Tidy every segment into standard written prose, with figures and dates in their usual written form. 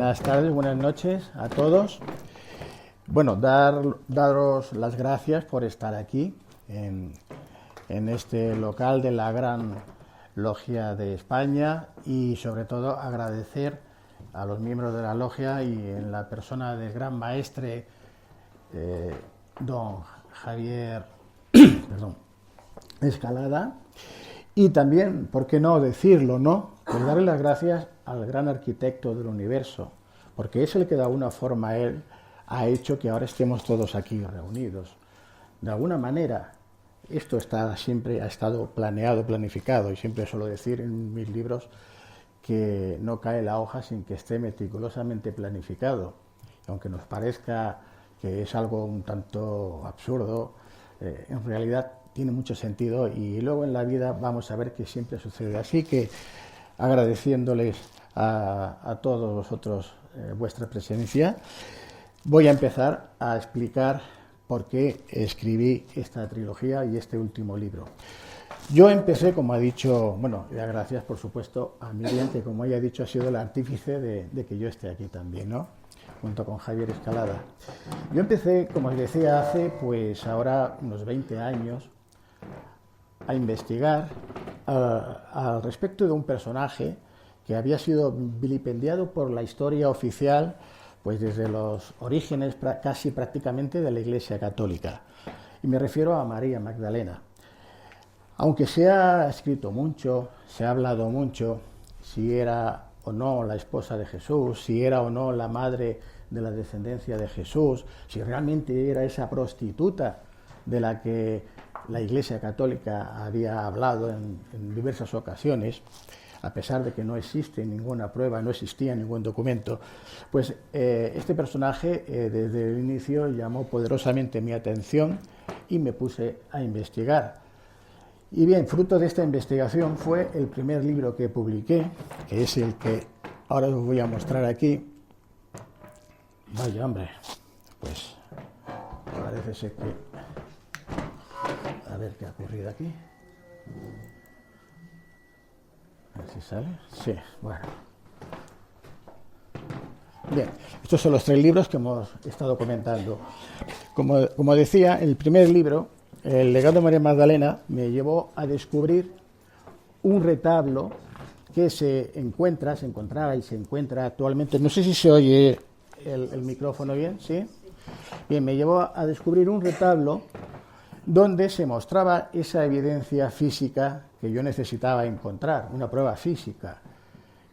Buenas tardes, buenas noches a todos. Bueno, daros las gracias por estar aquí en este local de la Gran Logia de España y sobre todo agradecer a los miembros de la logia y en la persona del gran maestre don Javier Escalada, y también, ¿por qué no decirlo, no? Pues darle las gracias al gran arquitecto del universo, porque es el que de alguna forma él ha hecho que ahora estemos todos aquí reunidos. De alguna manera, esto siempre ha estado planeado, planificado, y siempre suelo decir en mis libros que no cae la hoja sin que esté meticulosamente planificado. Aunque nos parezca que es algo un tanto absurdo, en realidad tiene mucho sentido y luego en la vida vamos a ver que siempre sucede. Así que agradeciéndoles a todos vosotros vuestra presencia, voy a empezar a explicar por qué escribí esta trilogía y este último libro. Yo empecé, como ha dicho, bueno, gracias por supuesto a Miriam, que como ella ha dicho ha sido el artífice de que yo esté aquí también, ¿no? Junto con Javier Escalada. Yo empecé, como os decía, hace pues ahora unos 20 años a investigar al respecto de un personaje que había sido vilipendiado por la historia oficial pues desde los orígenes casi prácticamente de la Iglesia Católica. Y me refiero a María Magdalena. Aunque se ha escrito mucho, se ha hablado mucho, si era o no la esposa de Jesús, si era o no la madre de la descendencia de Jesús, si realmente era esa prostituta de la que la Iglesia Católica había hablado en diversas ocasiones, a pesar de que no existe ninguna prueba, no existía ningún documento, pues este personaje desde el inicio llamó poderosamente mi atención y me puse a investigar. Y bien, fruto de esta investigación fue el primer libro que publiqué, que es el que ahora os voy a mostrar aquí. Vaya hombre, pues parece ser que... A ver qué ha ocurrido aquí. A ver si sale. Sí, bueno. Bien, estos son los 3 libros que hemos estado comentando. Como decía, el primer libro, El legado de María Magdalena, me llevó a descubrir un retablo que se encontraba y se encuentra actualmente. No sé si se oye el micrófono bien, ¿sí? Bien, me llevó a descubrir un retablo donde se mostraba esa evidencia física que yo necesitaba encontrar, una prueba física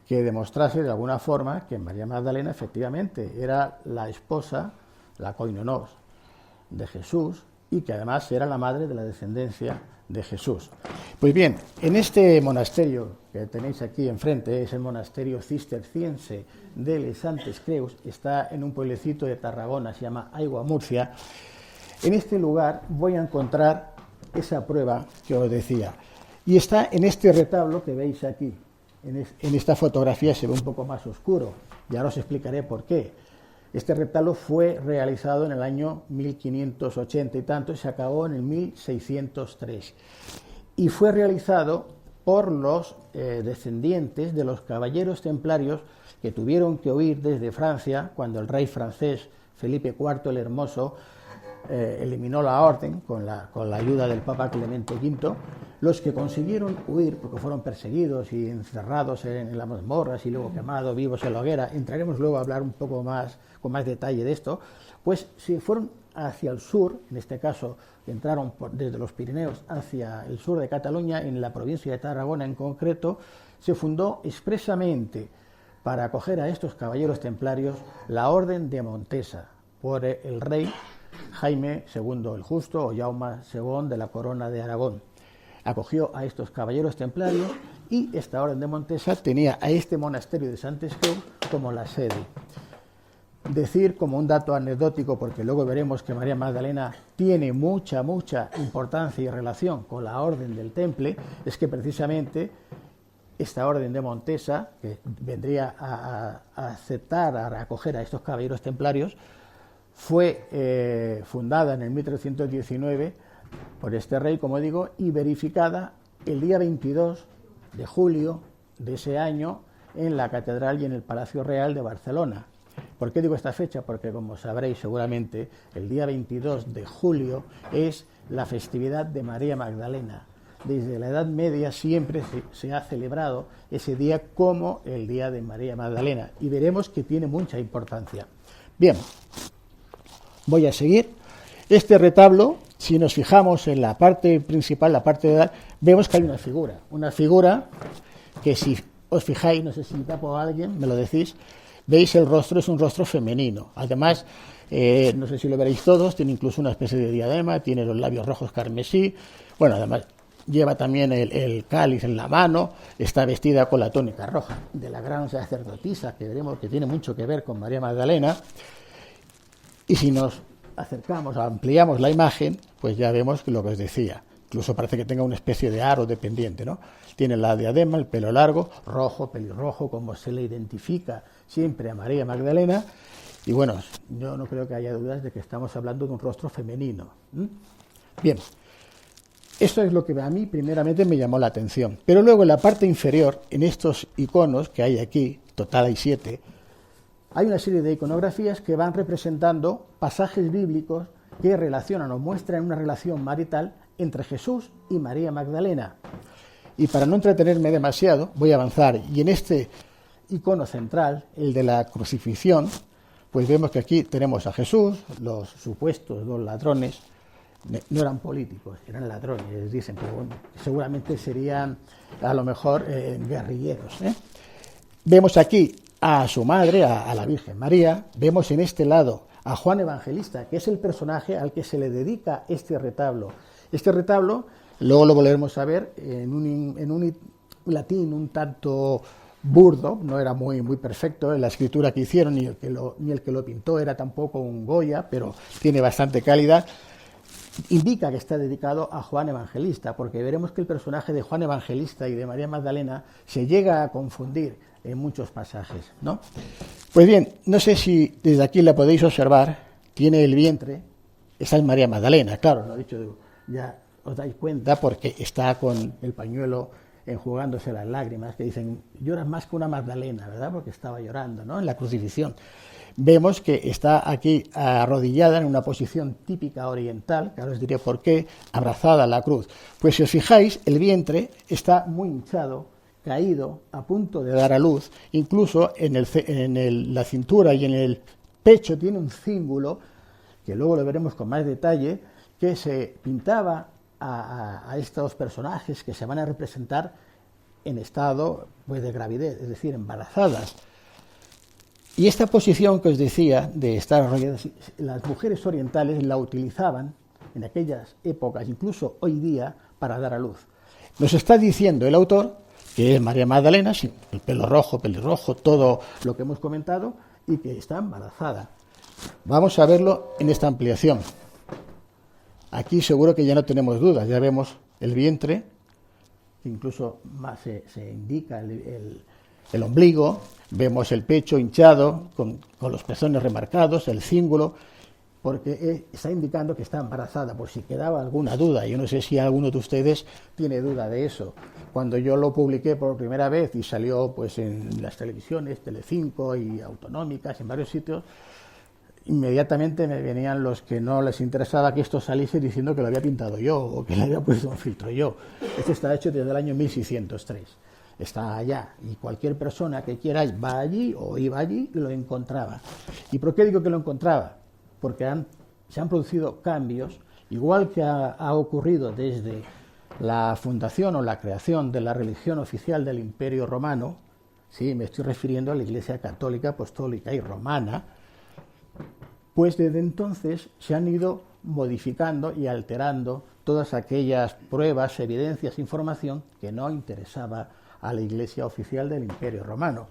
que demostrase de alguna forma que María Magdalena efectivamente era la esposa, la koinonos de Jesús, y que además era la madre de la descendencia de Jesús. Pues bien, en este monasterio que tenéis aquí enfrente, es el monasterio cisterciense de Les Santes Creus, está en un pueblecito de Tarragona, se llama Aigua Murcia. En este lugar voy a encontrar esa prueba que os decía. Y está en este retablo que veis aquí. En esta fotografía se ve un poco más oscuro. Y ahora os explicaré por qué. Este retablo fue realizado en el año 1580 y tanto y se acabó en el 1603. Y fue realizado por los descendientes de los caballeros templarios que tuvieron que huir desde Francia cuando el rey francés Felipe IV el Hermoso eliminó la orden con la ayuda del Papa Clemente V. Los que consiguieron huir, porque fueron perseguidos y encerrados en las mazmorras y luego quemados vivos en la hoguera, entraremos luego a hablar un poco más, con más detalle de esto, pues se fueron hacia el sur, en este caso entraron desde los Pirineos hacia el sur de Cataluña, en la provincia de Tarragona en concreto, se fundó expresamente para acoger a estos caballeros templarios la Orden de Montesa, por el rey Jaime II el Justo o Jaume II de la Corona de Aragón. Acogió a estos caballeros templarios y esta Orden de Montesa tenía a este monasterio de Santes Creus como la sede. Decir como un dato anecdótico, porque luego veremos que María Magdalena tiene mucha importancia y relación con la Orden del Temple, es que precisamente esta Orden de Montesa, que vendría a aceptar, a acoger a estos caballeros templarios, fue fundada en el 1319 por este rey, como digo, y verificada el día 22 de julio de ese año en la Catedral y en el Palacio Real de Barcelona. ¿Por qué digo esta fecha? Porque, como sabréis seguramente, el día 22 de julio es la festividad de María Magdalena. Desde la Edad Media siempre se ha celebrado ese día como el Día de María Magdalena, y veremos que tiene mucha importancia. Bien, voy a seguir. Este retablo, si nos fijamos en la parte principal, la parte de edad, vemos que hay una figura que, si os fijáis, no sé si tapo a alguien, me lo decís, veis el rostro, es un rostro femenino. Además, no sé si lo veréis todos, tiene incluso una especie de diadema, tiene los labios rojos carmesí, bueno, además lleva también el cáliz en la mano, está vestida con la túnica roja de la gran sacerdotisa, que veremos que tiene mucho que ver con María Magdalena. Y si nos acercamos, ampliamos la imagen, pues ya vemos lo que os decía. Incluso parece que tenga una especie de aro de pendiente, ¿no? Tiene la diadema, el pelo largo, rojo, pelirrojo, como se le identifica siempre a María Magdalena. Y bueno, yo no creo que haya dudas de que estamos hablando de un rostro femenino. Bien, esto es lo que a mí primeramente me llamó la atención. Pero luego en la parte inferior, en estos iconos que hay aquí, total hay 7, hay una serie de iconografías que van representando pasajes bíblicos que relacionan o muestran una relación marital entre Jesús y María Magdalena. Y para no entretenerme demasiado, voy a avanzar. Y en este icono central, el de la crucifixión, pues vemos que aquí tenemos a Jesús, los supuestos 2 ladrones, no eran políticos, eran ladrones, dicen, pero bueno, seguramente serían a lo mejor guerrilleros. Vemos aquí a su madre, a la Virgen María. Vemos en este lado a Juan Evangelista, que es el personaje al que se le dedica este retablo. Este retablo, luego lo volveremos a ver en un latín un tanto burdo, no era muy perfecto en la escritura que hicieron, ni el que lo pintó era tampoco un Goya, pero tiene bastante calidad. Indica que está dedicado a Juan Evangelista, porque veremos que el personaje de Juan Evangelista y de María Magdalena se llega a confundir en muchos pasajes, ¿no? Pues bien, no sé si desde aquí la podéis observar, tiene el vientre, esa es María Magdalena, claro, lo he dicho, ya os dais cuenta porque está con el pañuelo enjugándose las lágrimas, que dicen, lloras más que una Magdalena, ¿verdad? Porque estaba llorando, ¿no? En la crucifixión. Vemos que está aquí arrodillada en una posición típica oriental, que ahora os diré por qué, abrazada a la cruz. Pues si os fijáis, el vientre está muy hinchado, caído, a punto de dar a luz, incluso en la cintura y en el pecho tiene un cíngulo, que luego lo veremos con más detalle, que se pintaba a estos personajes que se van a representar en estado pues, de gravidez, es decir, embarazadas. Y esta posición que os decía de estar arrolladas, las mujeres orientales la utilizaban en aquellas épocas, incluso hoy día, para dar a luz. Nos está diciendo el autor que es María Magdalena, el pelo rojo, pelirrojo, todo lo que hemos comentado, y que está embarazada. Vamos a verlo en esta ampliación. Aquí seguro que ya no tenemos dudas, ya vemos el vientre, incluso más se indica el ombligo, vemos el pecho hinchado, con los pezones remarcados, el cíngulo, porque está indicando que está embarazada, por si quedaba alguna duda. Yo no sé si alguno de ustedes tiene duda de eso. Cuando yo lo publiqué por primera vez y salió pues en las televisiones, Telecinco y autonómicas, en varios sitios, inmediatamente me venían los que no les interesaba que esto saliese diciendo que lo había pintado yo o que le había puesto un filtro yo. Esto está hecho desde el año 1603. Está allá, y cualquier persona que quiera va allí o iba allí y lo encontraba. ¿Y por qué digo que lo encontraba? Porque se han producido cambios, igual que ha ocurrido desde la fundación o la creación de la religión oficial del Imperio Romano. Sí, me estoy refiriendo a la Iglesia Católica, Apostólica y Romana. Pues desde entonces se han ido modificando y alterando todas aquellas pruebas, evidencias, información que no interesaba a la Iglesia oficial del Imperio Romano.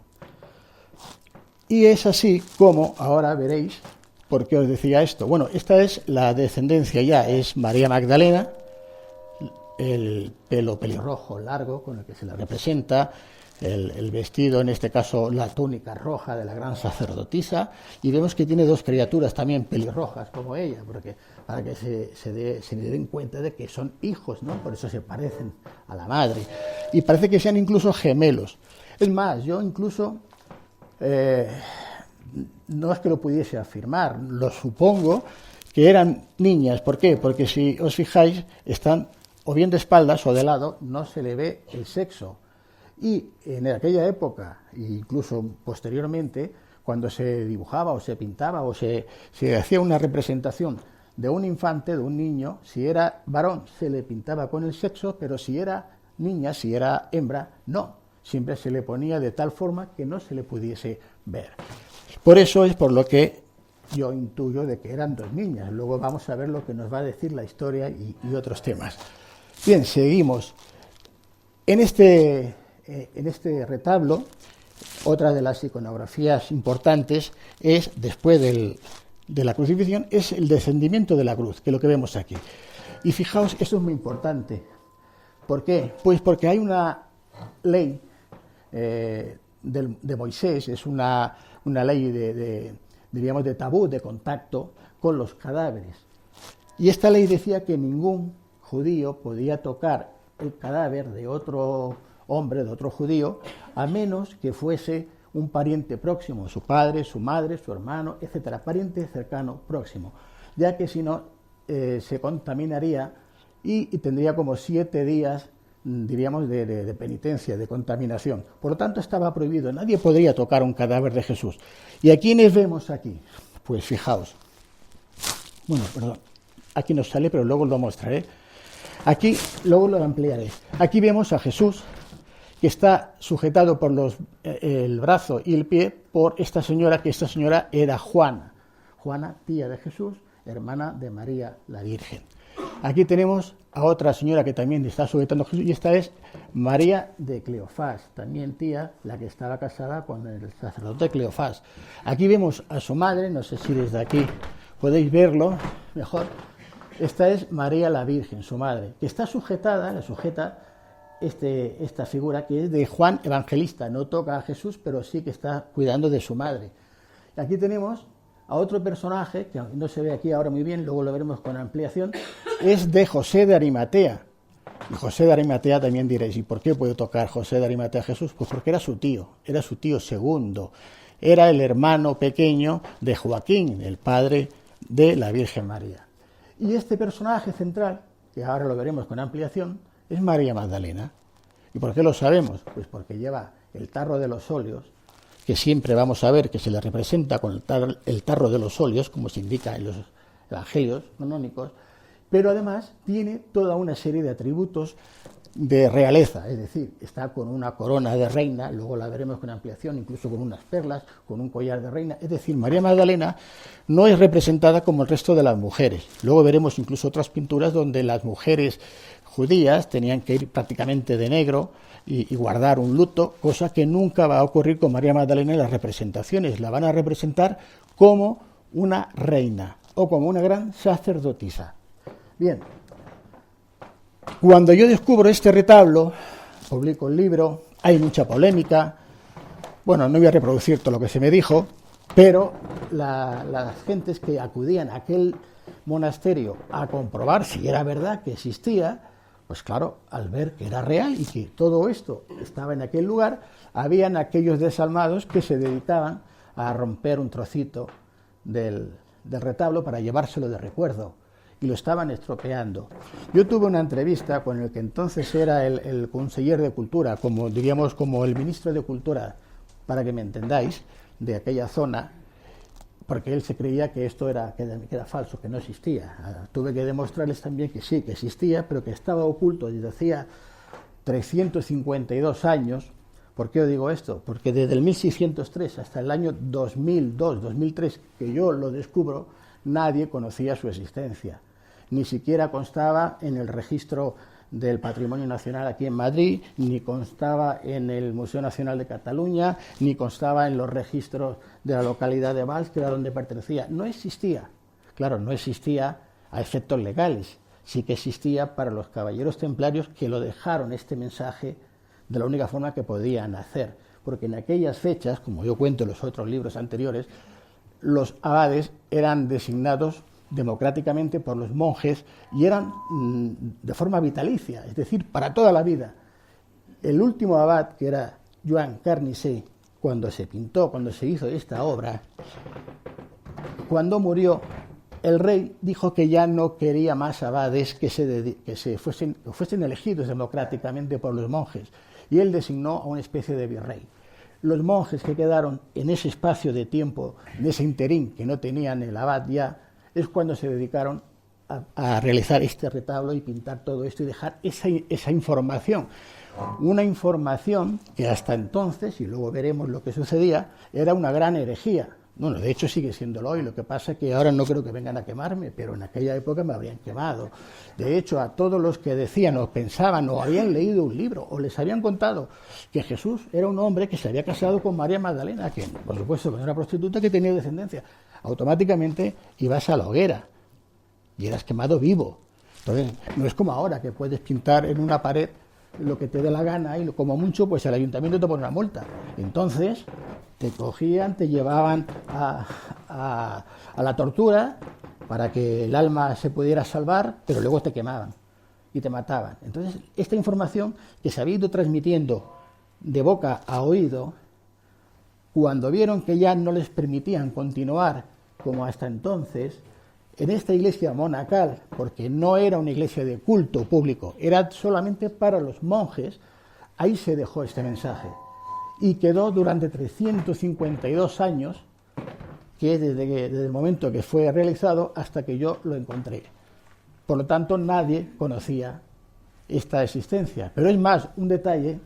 Y es así como ahora veréis por qué os decía esto. Bueno, esta es la descendencia ya, es María Magdalena, el pelo pelirrojo largo con el que se la representa, el vestido, en este caso la túnica roja de la gran sacerdotisa, y vemos que tiene 2 criaturas también pelirrojas como ella, porque para que se den cuenta de que son hijos, ¿no? Por eso se parecen a la madre, y parece que sean incluso gemelos. Es más, yo incluso no es que lo pudiese afirmar, lo supongo que eran niñas. ¿Por qué? Porque si os fijáis, están o bien de espaldas o de lado, no se le ve el sexo. Y en aquella época, e incluso posteriormente, cuando se dibujaba o se pintaba o se hacía una representación de un infante, de un niño, si era varón se le pintaba con el sexo, pero si era niña, si era hembra, no. Siempre se le ponía de tal forma que no se le pudiese ver. Por eso es por lo que yo intuyo de que eran dos niñas. Luego vamos a ver lo que nos va a decir la historia y otros temas. Bien, seguimos. En este retablo, otra de las iconografías importantes es, después de la crucifixión, es el descendimiento de la cruz, que es lo que vemos aquí. Y fijaos, esto es muy importante. ¿Por qué? Pues porque hay una ley de Moisés, es una ley diríamos, de tabú, de contacto con los cadáveres. Y esta ley decía que ningún judío podía tocar el cadáver de otro hombre, de otro judío, a menos que fuese un pariente próximo, su padre, su madre, su hermano, etcétera, pariente cercano próximo, ya que si no se contaminaría y tendría como 7 días, diríamos, de penitencia, de contaminación. Por lo tanto, estaba prohibido, nadie podría tocar un cadáver de Jesús. ¿Y a quiénes vemos aquí? Pues fijaos. Bueno, perdón, aquí no sale, pero luego lo mostraré. Aquí, luego lo ampliaré. Aquí vemos a Jesús, que está sujetado por el brazo y el pie por esta señora, que esta señora era Juana. Juana, tía de Jesús, hermana de María la Virgen. Aquí tenemos a otra señora que también está sujetando a Jesús, y esta es María de Cleofás, también tía, la que estaba casada con el sacerdote Cleofás. Aquí vemos a su madre, no sé si desde aquí podéis verlo mejor. Esta es María la Virgen, su madre, que está sujetada, la sujeta esta figura, que es de Juan Evangelista. No toca a Jesús, pero sí que está cuidando de su madre. Y aquí tenemos a otro personaje, que no se ve aquí ahora muy bien, luego lo veremos con ampliación, es de José de Arimatea. Y José de Arimatea también diréis, ¿y por qué puede tocar José de Arimatea a Jesús? Pues porque era su tío segundo, era el hermano pequeño de Joaquín, el padre de la Virgen María. Y este personaje central, que ahora lo veremos con ampliación, es María Magdalena. ¿Y por qué lo sabemos? Pues porque lleva el tarro de los óleos, que siempre vamos a ver que se le representa con el tarro de los óleos, como se indica en los evangelios canónicos, pero además tiene toda una serie de atributos de realeza, es decir, está con una corona de reina, luego la veremos con ampliación, incluso con unas perlas, con un collar de reina. Es decir, María Magdalena no es representada como el resto de las mujeres. Luego veremos incluso otras pinturas donde las mujeres judías tenían que ir prácticamente de negro y guardar un luto, cosa que nunca va a ocurrir con María Magdalena en las representaciones. La van a representar como una reina o como una gran sacerdotisa. Bien, cuando yo descubro este retablo, publico el libro, hay mucha polémica. Bueno, no voy a reproducir todo lo que se me dijo, pero las gentes que acudían a aquel monasterio a comprobar si era verdad que existía, pues claro, al ver que era real y que todo esto estaba en aquel lugar, habían aquellos desalmados que se dedicaban a romper un trocito del retablo para llevárselo de recuerdo, y lo estaban estropeando. Yo tuve una entrevista con el que entonces era el conseller de Cultura, como diríamos, como el ministro de Cultura, para que me entendáis, de aquella zona, porque él se creía que esto era falso, que no existía. Tuve que demostrarles también que sí, que existía, pero que estaba oculto desde hacía 352 años. ¿Por qué os digo esto? Porque desde el 1603 hasta el año 2002, 2003, que yo lo descubro, nadie conocía su existencia. Ni siquiera constaba en el registro del Patrimonio Nacional aquí en Madrid, ni constaba en el Museo Nacional de Cataluña, ni constaba en los registros de la localidad de Valls, que era donde pertenecía. No existía. Claro, no existía a efectos legales. Sí que existía para los caballeros templarios, que lo dejaron este mensaje de la única forma que podían hacer. Porque en aquellas fechas, como yo cuento en los otros libros anteriores, los abades eran designados democráticamente por los monjes y eran de forma vitalicia, es decir, para toda la vida. El último abad, que era Joan Carnicé, cuando se pintó, cuando se hizo esta obra, cuando murió, el rey dijo que ya no quería más abades que fuesen elegidos democráticamente por los monjes, y él designó a una especie de virrey. Los monjes que quedaron en ese espacio de tiempo, en ese interín que no tenían el abad ya, es cuando se dedicaron a realizar este retablo y pintar todo esto y dejar esa información. Una información que hasta entonces, y luego veremos lo que sucedía, era una gran herejía. Bueno, de hecho sigue siéndolo hoy, lo que pasa es que ahora no creo que vengan a quemarme, pero en aquella época me habrían quemado. De hecho, a todos los que decían o pensaban o habían leído un libro o les habían contado que Jesús era un hombre que se había casado con María Magdalena, que por supuesto era una prostituta que tenía descendencia, automáticamente ibas a la hoguera y eras quemado vivo. Entonces, no es como ahora que puedes pintar en una pared lo que te dé la gana y como mucho pues el ayuntamiento te pone una multa. Entonces te cogían, te llevaban a la tortura para que el alma se pudiera salvar, pero luego te quemaban y te mataban. Entonces esta información que se había ido transmitiendo de boca a oído, cuando vieron que ya no les permitían continuar como hasta entonces, en esta iglesia monacal, porque no era una iglesia de culto público, era solamente para los monjes, ahí se dejó este mensaje. Y quedó durante 352 años, que es desde el momento que fue realizado hasta que yo lo encontré. Por lo tanto, nadie conocía esta existencia. Pero es más, un detalle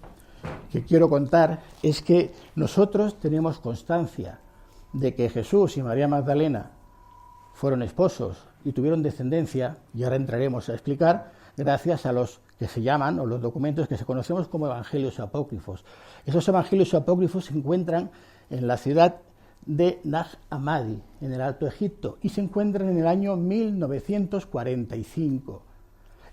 que quiero contar es que nosotros tenemos constancia de que Jesús y María Magdalena fueron esposos y tuvieron descendencia, y ahora entraremos a explicar, gracias a los que se llaman, o los documentos que se conocemos como evangelios apócrifos. Esos evangelios apócrifos se encuentran en la ciudad de Nag Hammadi, en el Alto Egipto, y se encuentran en el año 1945.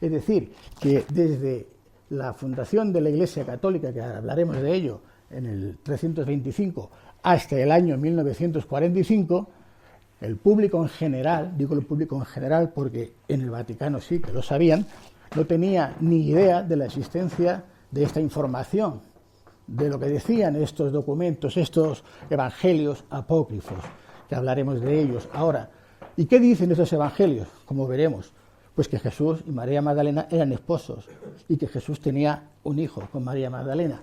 Es decir, que desde la fundación de la Iglesia Católica, que hablaremos de ello en el 325, hasta el año 1945, el público en general, digo el público en general porque en el Vaticano sí que lo sabían, no tenía ni idea de la existencia de esta información, de lo que decían estos documentos, estos evangelios apócrifos, que hablaremos de ellos ahora. ¿Y qué dicen estos evangelios? Como veremos, pues que Jesús y María Magdalena eran esposos y que Jesús tenía un hijo con María Magdalena.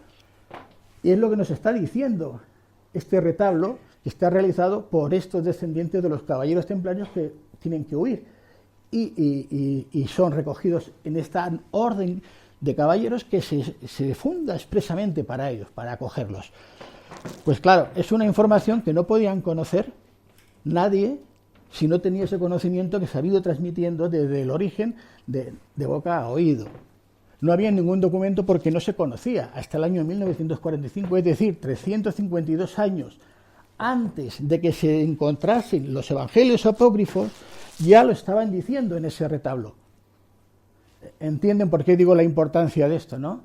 Y es lo que nos está diciendo este retablo, que está realizado por estos descendientes de los caballeros templarios que tienen que huir y son recogidos en esta orden de caballeros que se funda expresamente para ellos, para acogerlos. Pues claro, es una información que no podían conocer nadie si no tenía ese conocimiento que se ha ido transmitiendo desde el origen de boca a oído. No había ningún documento porque no se conocía hasta el año 1945, es decir, 352 años antes de que se encontrasen los evangelios apócrifos, ya lo estaban diciendo en ese retablo. ¿Entienden por qué digo la importancia de esto, no?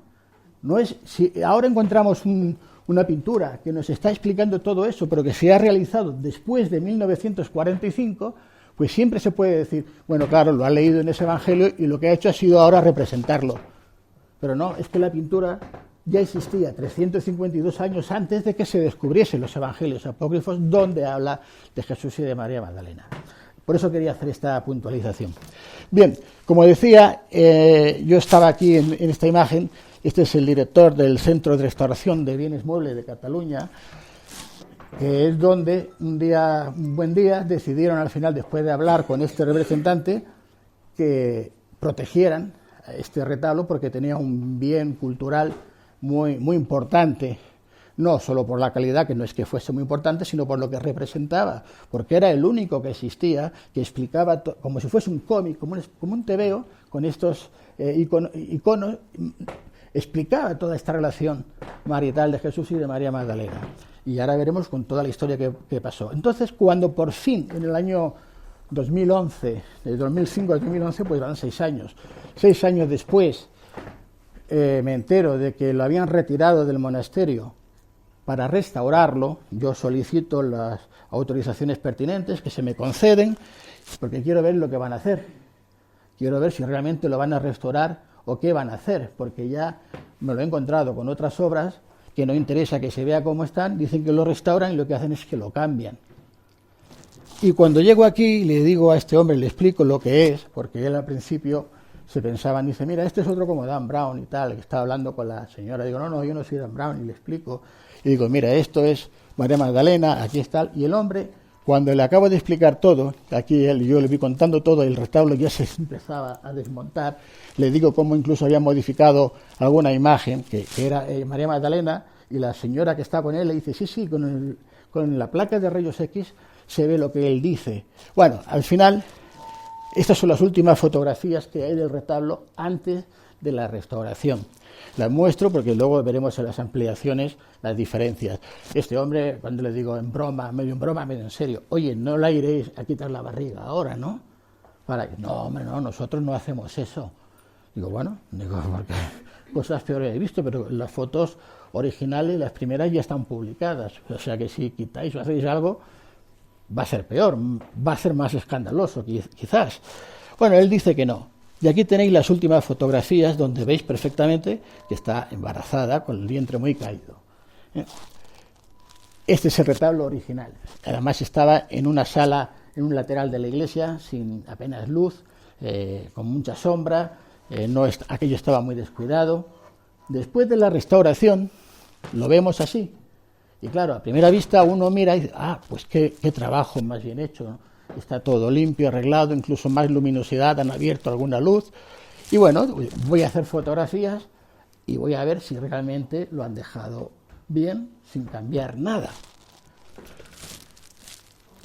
No es, si ahora encontramos una pintura que nos está explicando todo eso, pero que se ha realizado después de 1945, pues siempre se puede decir, bueno, claro, lo ha leído en ese evangelio y lo que ha hecho ha sido ahora representarlo. Pero no, es que la pintura ya existía 352 años antes de que se descubriesen los evangelios apócrifos donde habla de Jesús y de María Magdalena. Por eso quería hacer esta puntualización. Bien, como decía, yo estaba aquí en esta imagen. Este es el director del Centro de Restauración de Bienes Muebles de Cataluña, que es donde un buen día decidieron al final, después de hablar con este representante, que protegieran este retablo porque tenía un bien cultural muy, muy importante, no solo por la calidad, que no es que fuese muy importante, sino por lo que representaba, porque era el único que existía, que explicaba, como si fuese un cómic, como un tebeo, con estos iconos, explicaba toda esta relación marital de Jesús y de María Magdalena. Y ahora veremos con toda la historia que pasó. Entonces, cuando por fin, en el año 2011, de 2005 a 2011, pues van 6 años. 6 años después, me entero de que lo habían retirado del monasterio para restaurarlo. Yo solicito las autorizaciones pertinentes que se me conceden, porque quiero ver lo que van a hacer. Quiero ver si realmente lo van a restaurar o qué van a hacer, porque ya me lo he encontrado con otras obras que no interesa que se vea cómo están, dicen que lo restauran y lo que hacen es que lo cambian. Y cuando llego aquí le digo a este hombre, le explico lo que es, porque él al principio se pensaban, dice, mira, este es otro como Dan Brown y tal, que estaba hablando con la señora. Digo, no, yo no soy Dan Brown, y le explico. Y digo, mira, esto es María Magdalena, aquí está. Y el hombre, cuando le acabo de explicar todo, aquí yo le vi contando todo, el retablo ya se empezaba a desmontar, le digo cómo incluso había modificado alguna imagen, que era María Magdalena, y la señora que está con él le dice, sí, con la placa de rayos X se ve lo que él dice. Bueno, al final, estas son las últimas fotografías que hay del retablo antes de la restauración. Las muestro porque luego veremos en las ampliaciones las diferencias. Este hombre, cuando le digo medio en broma, medio en serio, oye, no la iréis a quitar la barriga ahora, ¿no? No, hombre, no, nosotros no hacemos eso. Digo, porque cosas peores he visto, pero las fotos originales, las primeras, ya están publicadas. O sea que si quitáis o hacéis algo, va a ser peor, va a ser más escandaloso, quizás. Bueno, él dice que no. Y aquí tenéis las últimas fotografías donde veis perfectamente que está embarazada con el vientre muy caído. Este es el retablo original. Además estaba en una sala, en un lateral de la iglesia, sin apenas luz, con mucha sombra. Aquello estaba muy descuidado. Después de la restauración, lo vemos así. Y claro, a primera vista uno mira y dice, pues qué trabajo más bien hecho, ¿no? Está todo limpio, arreglado, incluso más luminosidad, han abierto alguna luz. Y bueno, voy a hacer fotografías y voy a ver si realmente lo han dejado bien, sin cambiar nada.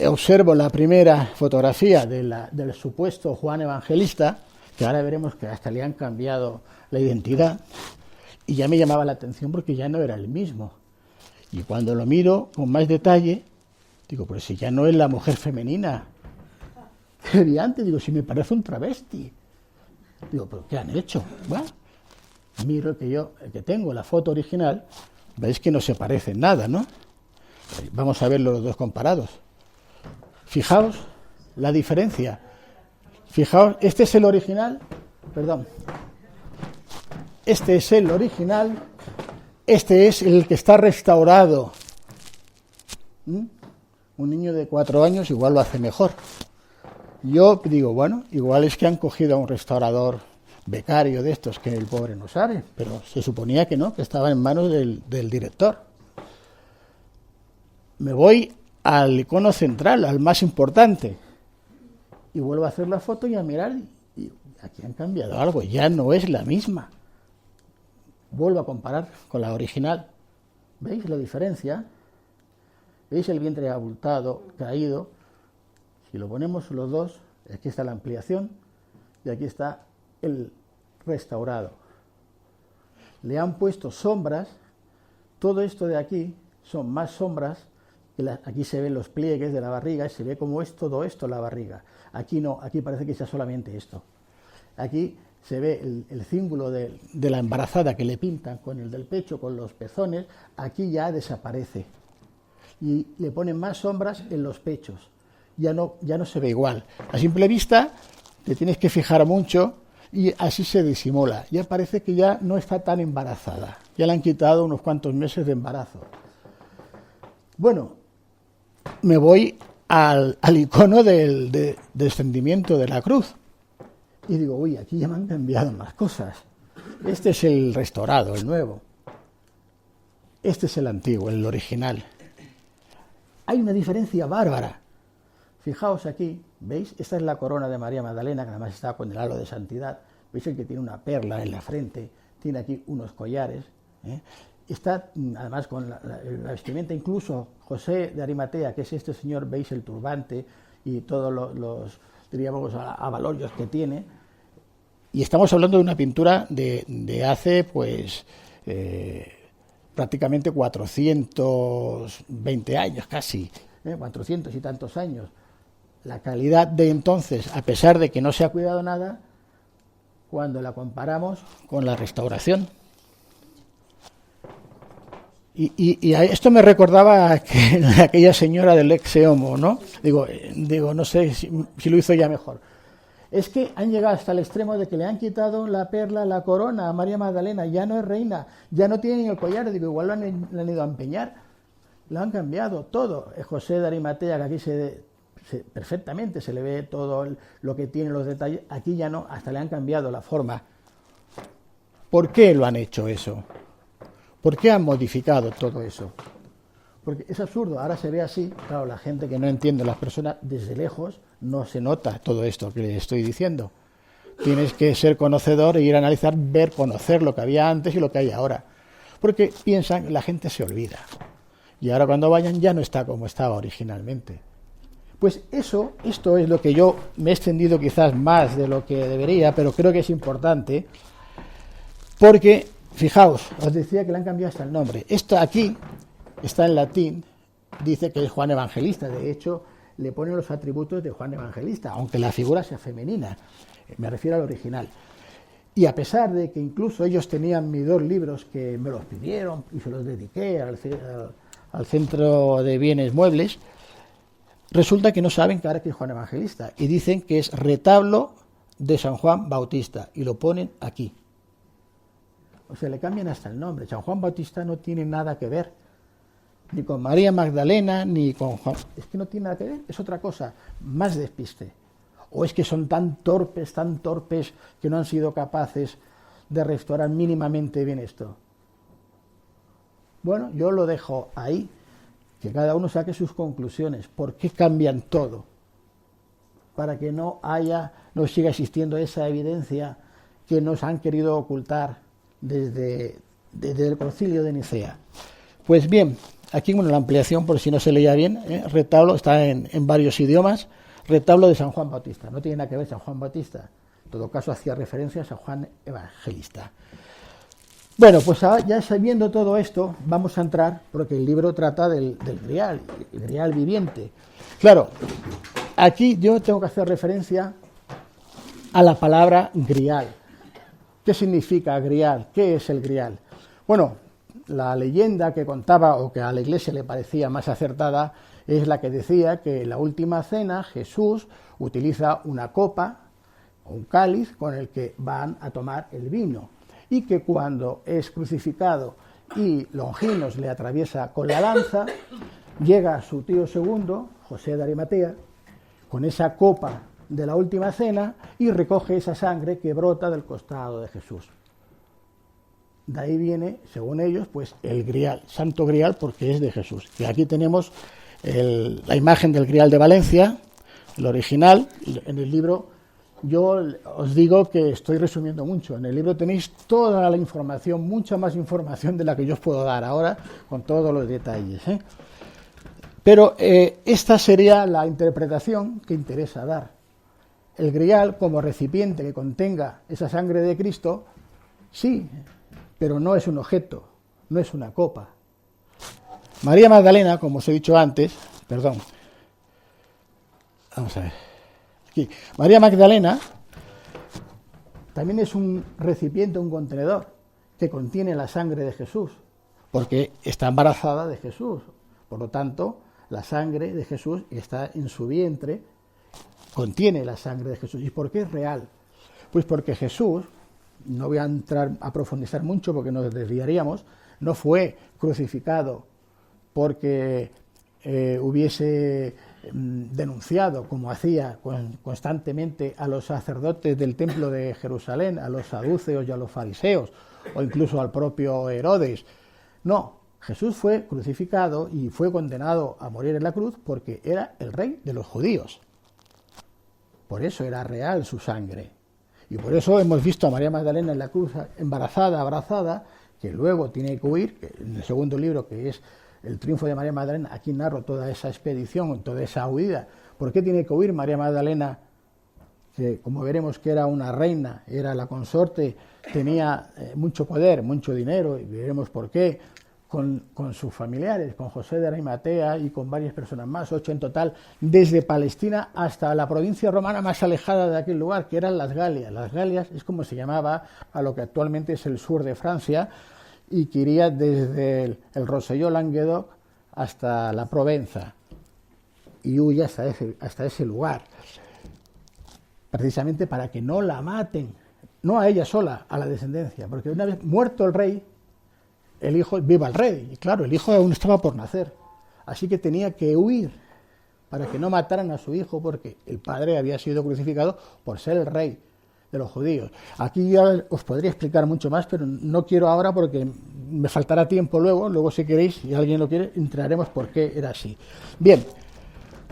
Observo la primera fotografía del supuesto Juan Evangelista, que ahora veremos que hasta le han cambiado la identidad, y ya me llamaba la atención porque ya no era el mismo. Y cuando lo miro con más detalle, digo, pues si ya no es la mujer femenina que vi antes, digo, si me parece un travesti. Digo, ¿pero qué han hecho? Bueno, miro el que tengo, la foto original, veis que no se parecen nada, ¿no? Vamos a ver los dos comparados. Fijaos la diferencia. Fijaos, este es el original, este es el original, este es el que está restaurado. Un niño de 4 años igual lo hace mejor. Yo digo, bueno, igual es que han cogido a un restaurador becario de estos que el pobre no sabe, pero se suponía que no, que estaba en manos del director. Me voy al icono central, al más importante, y vuelvo a hacer la foto y a mirar, y aquí han cambiado algo, ya no es la misma. Vuelvo a comparar con la original. ¿Veis la diferencia? ¿Veis el vientre abultado, caído? Si lo ponemos los dos, aquí está la ampliación y aquí está el restaurado. Le han puesto sombras. Todo esto de aquí son más sombras. Aquí se ven los pliegues de la barriga y se ve cómo es todo esto la barriga. Aquí no, aquí parece que sea solamente esto. Aquí se ve el cíngulo de la embarazada que le pintan con el del pecho, con los pezones. Aquí ya desaparece. Y le ponen más sombras en los pechos. Ya no se ve igual. A simple vista te tienes que fijar mucho y así se disimula. Ya parece que ya no está tan embarazada. Ya le han quitado unos cuantos meses de embarazo. Bueno, me voy al icono del descendimiento de la cruz. Y digo, uy, aquí ya me han cambiado más cosas. Este es el restaurado, el nuevo. Este es el antiguo, el original. Hay una diferencia bárbara. Fijaos aquí, ¿veis? Esta es la corona de María Magdalena, que además está con el halo de santidad. ¿Veis el que tiene una perla en la frente? Tiene aquí unos collares. Está además con la vestimenta, incluso José de Arimatea, que es este señor, veis el turbante y todos los diríamos, avalorios que tiene. Y estamos hablando de una pintura de hace, pues, prácticamente 420 años, casi, 400 y tantos años. La calidad de entonces, a pesar de que no se ha cuidado nada, cuando la comparamos con la restauración. Y a esto me recordaba aquella señora del ex homo, ¿no? Digo, no sé si lo hizo ya mejor. Es que han llegado hasta el extremo de que le han quitado la perla, la corona a María Magdalena, ya no es reina, ya no tienen el collar, digo, igual le han ido a empeñar, lo han cambiado todo. José de Arimatea, que aquí perfectamente se le ve todo lo que tiene, los detalles, aquí ya no, hasta le han cambiado la forma. ¿Por qué lo han hecho eso? ¿Por qué han modificado todo eso? Porque es absurdo, ahora se ve así, claro, la gente que no entiende, las personas desde lejos, no se nota todo esto que les estoy diciendo. Tienes que ser conocedor e ir a analizar, ver, conocer lo que había antes y lo que hay ahora. Porque piensan, la gente se olvida. Y ahora cuando vayan ya no está como estaba originalmente. Pues esto es lo que yo me he extendido quizás más de lo que debería, pero creo que es importante, porque, fijaos, os decía que le han cambiado hasta el nombre. Esto aquí está en latín, dice que es Juan Evangelista, de hecho le ponen los atributos de Juan Evangelista, aunque la figura sea femenina, me refiero al original. Y a pesar de que incluso ellos tenían mis 2 libros que me los pidieron y se los dediqué al Centro de Bienes Muebles, resulta que no saben que ahora que es Juan Evangelista y dicen que es retablo de San Juan Bautista y lo ponen aquí. O sea, le cambian hasta el nombre. San Juan Bautista no tiene nada que ver ni con María Magdalena, ni con Juan. Es que no tiene nada que ver, es otra cosa, más despiste. O es que son tan torpes, que no han sido capaces de restaurar mínimamente bien esto. Bueno, yo lo dejo ahí, que cada uno saque sus conclusiones. ¿Por qué cambian todo? Para que no siga existiendo esa evidencia que nos han querido ocultar desde el Concilio de Nicea. Pues bien, aquí, bueno, la ampliación, por si no se leía bien, retablo, está en varios idiomas, retablo de San Juan Bautista. No tiene nada que ver San Juan Bautista. En todo caso, hacía referencia a San Juan Evangelista. Bueno, pues ya sabiendo todo esto, vamos a entrar, porque el libro trata del grial, el grial viviente. Claro, aquí yo tengo que hacer referencia a la palabra grial. ¿Qué significa grial? ¿Qué es el grial? Bueno, la leyenda que contaba, o que a la Iglesia le parecía más acertada, es la que decía que en la última cena Jesús utiliza una copa o un cáliz con el que van a tomar el vino, y que cuando es crucificado y Longinos le atraviesa con la lanza, llega su tío segundo, José de Arimatea, con esa copa de la última cena y recoge esa sangre que brota del costado de Jesús. De ahí viene, según ellos, pues el grial, santo grial, porque es de Jesús. Y aquí tenemos la imagen del grial de Valencia, el original. En el libro, yo os digo que estoy resumiendo mucho. En el libro tenéis toda la información, mucha más información de la que yo os puedo dar ahora, con todos los detalles. Pero esta sería la interpretación que interesa dar. El grial, como recipiente que contenga esa sangre de Cristo, sí, pero no es un objeto, no es una copa. María Magdalena, como os he dicho antes, vamos a ver, aquí, María Magdalena también es un recipiente, un contenedor, que contiene la sangre de Jesús, porque está embarazada de Jesús, por lo tanto, la sangre de Jesús está en su vientre, contiene la sangre de Jesús. ¿Y por qué es real? Pues porque Jesús, no voy a entrar a profundizar mucho porque nos desviaríamos, no fue crucificado porque hubiese denunciado, como hacía constantemente, a los sacerdotes del templo de Jerusalén, a los saduceos y a los fariseos, o incluso al propio Herodes. No, Jesús fue crucificado y fue condenado a morir en la cruz porque era el rey de los judíos. Por eso era real su sangre. Y por eso hemos visto a María Magdalena en la cruz embarazada, abrazada, que luego tiene que huir, que en el segundo libro, que es el triunfo de María Magdalena, aquí narro toda esa expedición, toda esa huida. ¿Por qué tiene que huir María Magdalena? Que como veremos que era una reina, era la consorte, tenía mucho poder, mucho dinero, y veremos por qué, con sus familiares, con José de Arimatea y con varias personas más, 8 en total, desde Palestina hasta la provincia romana más alejada de aquel lugar, que eran las Galias. Las Galias es como se llamaba a lo que actualmente es el sur de Francia, y que iría desde el Rosselló-Languedoc hasta la Provenza, y huye hasta ese lugar. precisamente para que no la maten, no a ella sola, a la descendencia, porque una vez muerto el rey, el hijo, viva el rey, y claro, el hijo aún estaba por nacer, así que tenía que huir para que no mataran a su hijo, porque el padre había sido crucificado por ser el rey de los judíos. Aquí ya os podría explicar mucho más, pero no quiero ahora porque me faltará tiempo luego si queréis, si alguien lo quiere, entraremos por qué era así. Bien,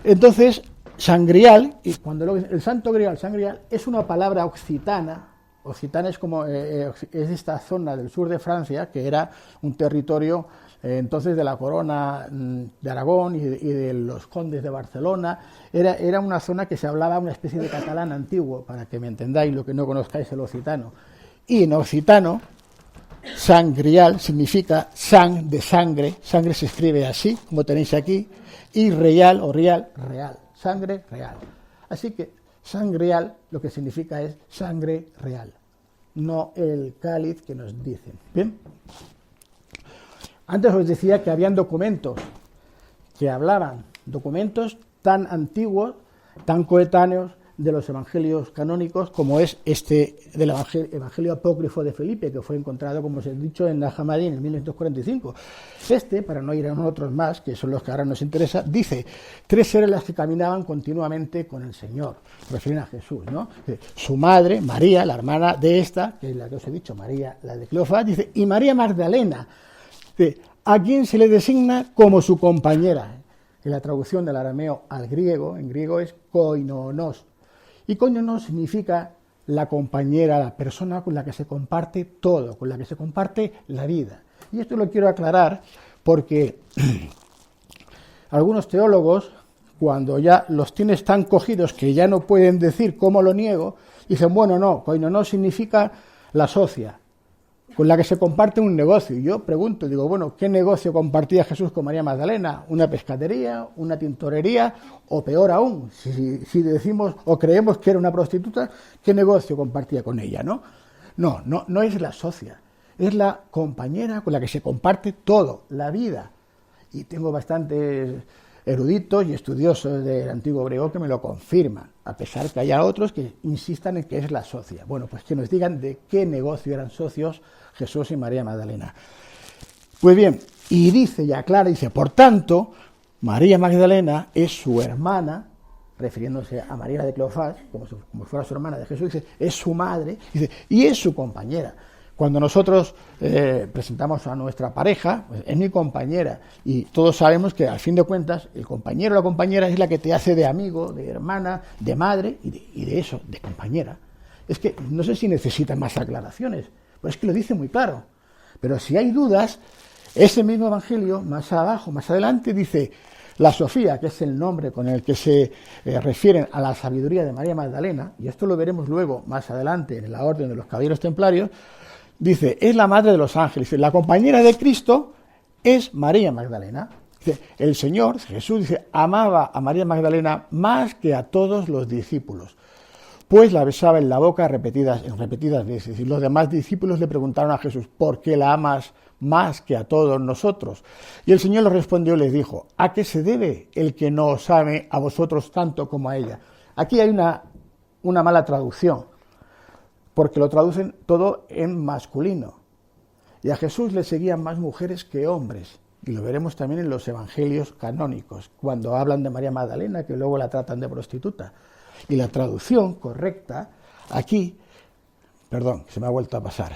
entonces, Sangrial, y cuando el Santo Grial, Sangrial, es una palabra occitana. Occitana es como es esta zona del sur de Francia, que era un territorio entonces de la corona de Aragón y de los condes de Barcelona. Era una zona que se hablaba una especie de catalán antiguo, para que me entendáis lo que no conozcáis el occitano. Y en occitano, Sangrial significa sang de sangre se escribe así, como tenéis aquí, y real o real, sangre real. Así que Sangrial lo que significa es sangre real, no el cáliz que nos dicen. Bien. Antes os decía que habían documentos que hablaban, documentos tan antiguos, tan coetáneos de los evangelios canónicos, como es este del evangelio apócrifo de Felipe, que fue encontrado, como os he dicho, en Najamadín en 1945. Para no ir a otros más, que son los que ahora nos interesa, dice 3 seres las que caminaban continuamente con el Señor, refieren a Jesús, ¿no? Su madre, María, la hermana de esta, que es la que os he dicho, María, la de Cleofás, dice, y María Magdalena, a quien se le designa como su compañera. En la traducción del arameo al griego, en griego es koinonos. Y koinonos significa la compañera, la persona con la que se comparte todo, con la que se comparte la vida. Y esto lo quiero aclarar porque algunos teólogos, cuando ya los tienes tan cogidos que ya no pueden decir cómo lo niego, dicen, bueno, no, koinonos significa la socia, con la que se comparte un negocio. Y yo pregunto, digo, bueno, ¿qué negocio compartía Jesús con María Magdalena? ¿Una pescadería, una tintorería o peor aún, si decimos o creemos que era una prostituta, qué negocio compartía con ella, ¿no? No es la socia, es la compañera con la que se comparte todo, la vida. Y tengo bastantes eruditos y estudiosos del antiguo griego que me lo confirman, a pesar que haya otros que insistan en que es la socia. Bueno, pues que nos digan de qué negocio eran socios Jesús y María Magdalena. Pues bien, y dice, y aclara, dice, por tanto, María Magdalena es su hermana, refiriéndose a María de Cleofás, como fuera su hermana de Jesús, dice, es su madre, dice, y es su compañera. Cuando nosotros presentamos a nuestra pareja, pues es mi compañera, y todos sabemos que al fin de cuentas el compañero o la compañera es la que te hace de amigo, de hermana, de madre y de eso, de compañera. Es que no sé si necesitan más aclaraciones, pues es que lo dice muy claro. Pero si hay dudas, ese mismo evangelio, más abajo, más adelante, dice, la Sofía, que es el nombre con el que se refieren a la sabiduría de María Magdalena, y esto lo veremos luego más adelante en la orden de los caballeros templarios, dice, es la madre de los ángeles. La compañera de Cristo es María Magdalena. Dice, el Señor, Jesús, dice, amaba a María Magdalena más que a todos los discípulos, pues la besaba en la boca en repetidas veces. Y los demás discípulos le preguntaron a Jesús, ¿por qué la amas más que a todos nosotros? Y el Señor les respondió y les dijo, ¿a qué se debe el que no os ame a vosotros tanto como a ella? Aquí hay una mala traducción, porque lo traducen todo en masculino. Y a Jesús le seguían más mujeres que hombres. Y lo veremos también en los evangelios canónicos, cuando hablan de María Magdalena, que luego la tratan de prostituta. Y la traducción correcta, aquí, perdón, se me ha vuelto a pasar.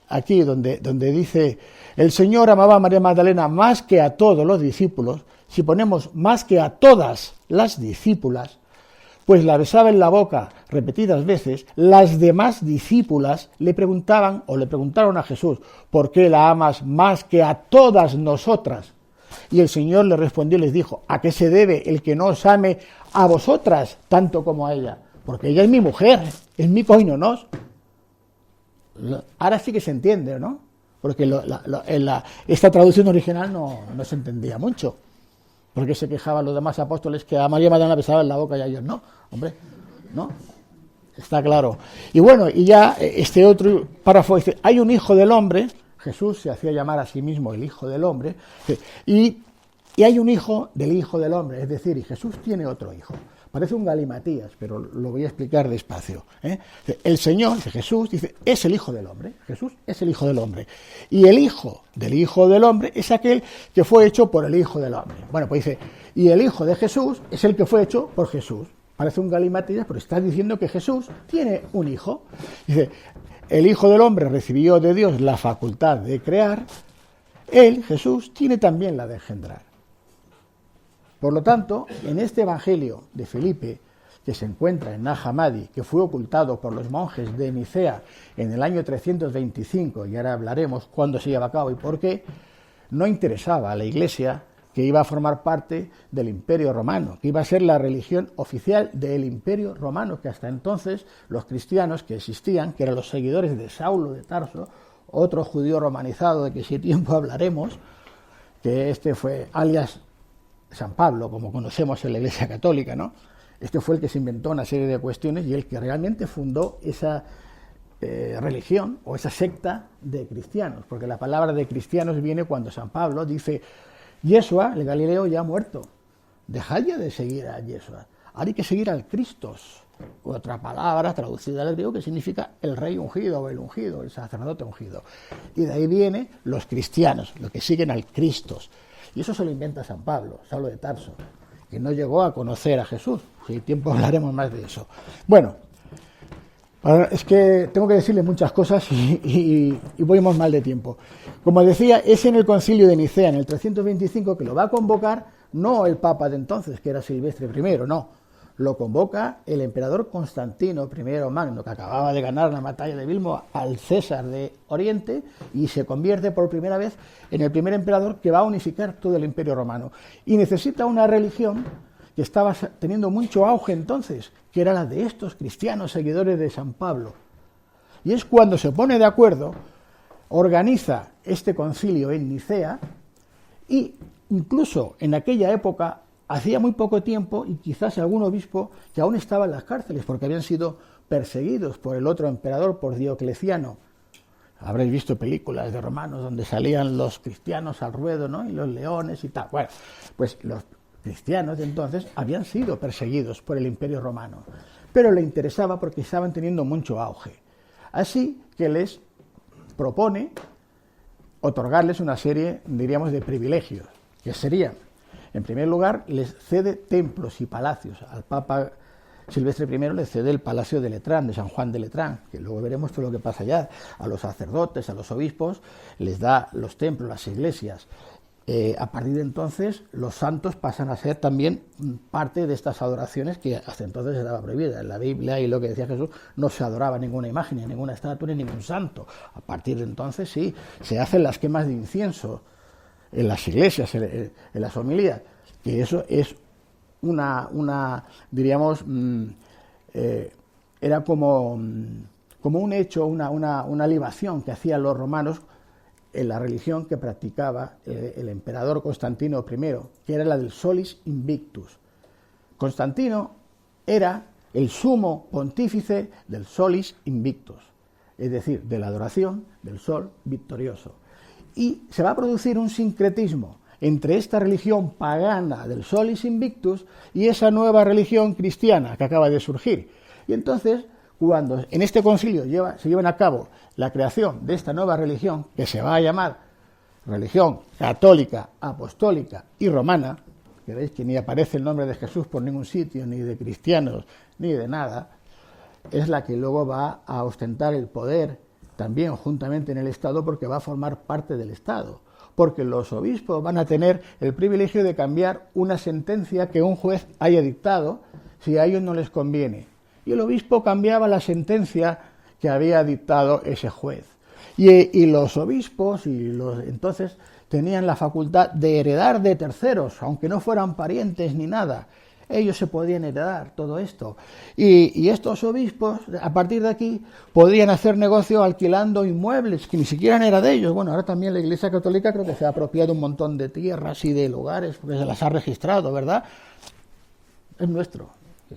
Aquí donde dice, el Señor amaba a María Magdalena más que a todos los discípulos, si ponemos más que a todas las discípulas, pues la besaba en la boca repetidas veces, las demás discípulas le preguntaron a Jesús, ¿por qué la amas más que a todas nosotras? Y el Señor le respondió y les dijo, ¿a qué se debe el que no os ame a vosotras tanto como a ella? Porque ella es mi mujer, es mi koinonos. Ahora sí que se entiende, ¿no? Porque esta traducción original no se entendía mucho. Porque se quejaban los demás apóstoles que a María Magdalena besaba en la boca y a ellos no. Hombre, no. Está claro. Y bueno, y ya este otro párrafo dice, hay un hijo del hombre, Jesús se hacía llamar a sí mismo el hijo del hombre, y hay un hijo del hombre, es decir, y Jesús tiene otro hijo. Parece un galimatías, pero lo voy a explicar despacio. El Señor, Jesús, dice, es el Hijo del Hombre. Jesús es el Hijo del Hombre. Y el Hijo del Hombre es aquel que fue hecho por el Hijo del Hombre. Bueno, pues dice, y el Hijo de Jesús es el que fue hecho por Jesús. Parece un galimatías, pero está diciendo que Jesús tiene un hijo. Dice, el Hijo del Hombre recibió de Dios la facultad de crear. Él, Jesús, tiene también la de engendrar. Por lo tanto, en este Evangelio de Felipe, que se encuentra en Nag Hammadi, que fue ocultado por los monjes de Nicea en el año 325, y ahora hablaremos cuándo se lleva a cabo y por qué, no interesaba a la Iglesia que iba a formar parte del Imperio Romano, que iba a ser la religión oficial del Imperio Romano, que hasta entonces los cristianos que existían, que eran los seguidores de Saulo de Tarso, otro judío romanizado de que si tiempo hablaremos, que este fue alias San Pablo, como conocemos en la Iglesia Católica, ¿no? Este fue el que se inventó una serie de cuestiones y el que realmente fundó esa religión o esa secta de cristianos, porque la palabra de cristianos viene cuando San Pablo dice, Yeshua, el Galileo, ya ha muerto, dejad ya de seguir a Yeshua, ahora hay que seguir al Cristos, otra palabra traducida al griego que significa el rey ungido o el ungido, el sacerdote ungido, y de ahí vienen los cristianos, los que siguen al Cristos. Y eso se lo inventa San Pablo, Saulo de Tarso, que no llegó a conocer a Jesús. Si hay tiempo hablaremos más de eso. Bueno, es que tengo que decirle muchas cosas y voy mal de tiempo. Como decía, es en el concilio de Nicea, en el 325, que lo va a convocar no el Papa de entonces, que era Silvestre I, no. Lo convoca el emperador Constantino I Magno, que acababa de ganar la batalla de Bilmo al César de Oriente y se convierte por primera vez en el primer emperador que va a unificar todo el Imperio Romano. Y necesita una religión que estaba teniendo mucho auge entonces, que era la de estos cristianos seguidores de San Pablo. Y es cuando se pone de acuerdo, organiza este concilio en Nicea y incluso en aquella época, hacía muy poco tiempo, y quizás algún obispo que aún estaba en las cárceles porque habían sido perseguidos por el otro emperador, por Diocleciano. Habréis visto películas de romanos donde salían los cristianos al ruedo, ¿no? Y los leones y tal. Bueno, pues los cristianos de entonces habían sido perseguidos por el Imperio Romano, pero le interesaba porque estaban teniendo mucho auge. Así que les propone otorgarles una serie, diríamos, de privilegios, que serían, en primer lugar, les cede templos y palacios. Al Papa Silvestre I le cede el Palacio de Letrán, de San Juan de Letrán, que luego veremos todo lo que pasa allá. A los sacerdotes, a los obispos, les da los templos, las iglesias. A partir de entonces, los santos pasan a ser también parte de estas adoraciones que hasta entonces estaba prohibida. En la Biblia y lo que decía Jesús, no se adoraba ninguna imagen, ni ninguna estatua, ni ningún santo. A partir de entonces, sí, se hacen las quemas de incienso en las iglesias, en las homilías, que eso es diríamos, era como un hecho, una libación que hacían los romanos en la religión que practicaba el emperador Constantino I, que era la del Solis Invictus. Constantino era el sumo pontífice del Solis Invictus, es decir, de la adoración del sol victorioso. Y se va a producir un sincretismo entre esta religión pagana del Solis Invictus y esa nueva religión cristiana que acaba de surgir. Y entonces, cuando en este concilio se llevan a cabo la creación de esta nueva religión, que se va a llamar religión católica, apostólica y romana, que veis que ni aparece el nombre de Jesús por ningún sitio, ni de cristianos, ni de nada, es la que luego va a ostentar el poder también juntamente en el Estado, porque va a formar parte del Estado, porque los obispos van a tener el privilegio de cambiar una sentencia que un juez haya dictado si a ellos no les conviene. Y el obispo cambiaba la sentencia que había dictado ese juez. Y los obispos entonces tenían la facultad de heredar de terceros, aunque no fueran parientes ni nada. Ellos se podían heredar todo esto. Y estos obispos, a partir de aquí, podían hacer negocio alquilando inmuebles que ni siquiera era de ellos. Bueno, ahora también la Iglesia Católica creo que se ha apropiado un montón de tierras y de lugares, porque se las ha registrado, ¿verdad? Es nuestro,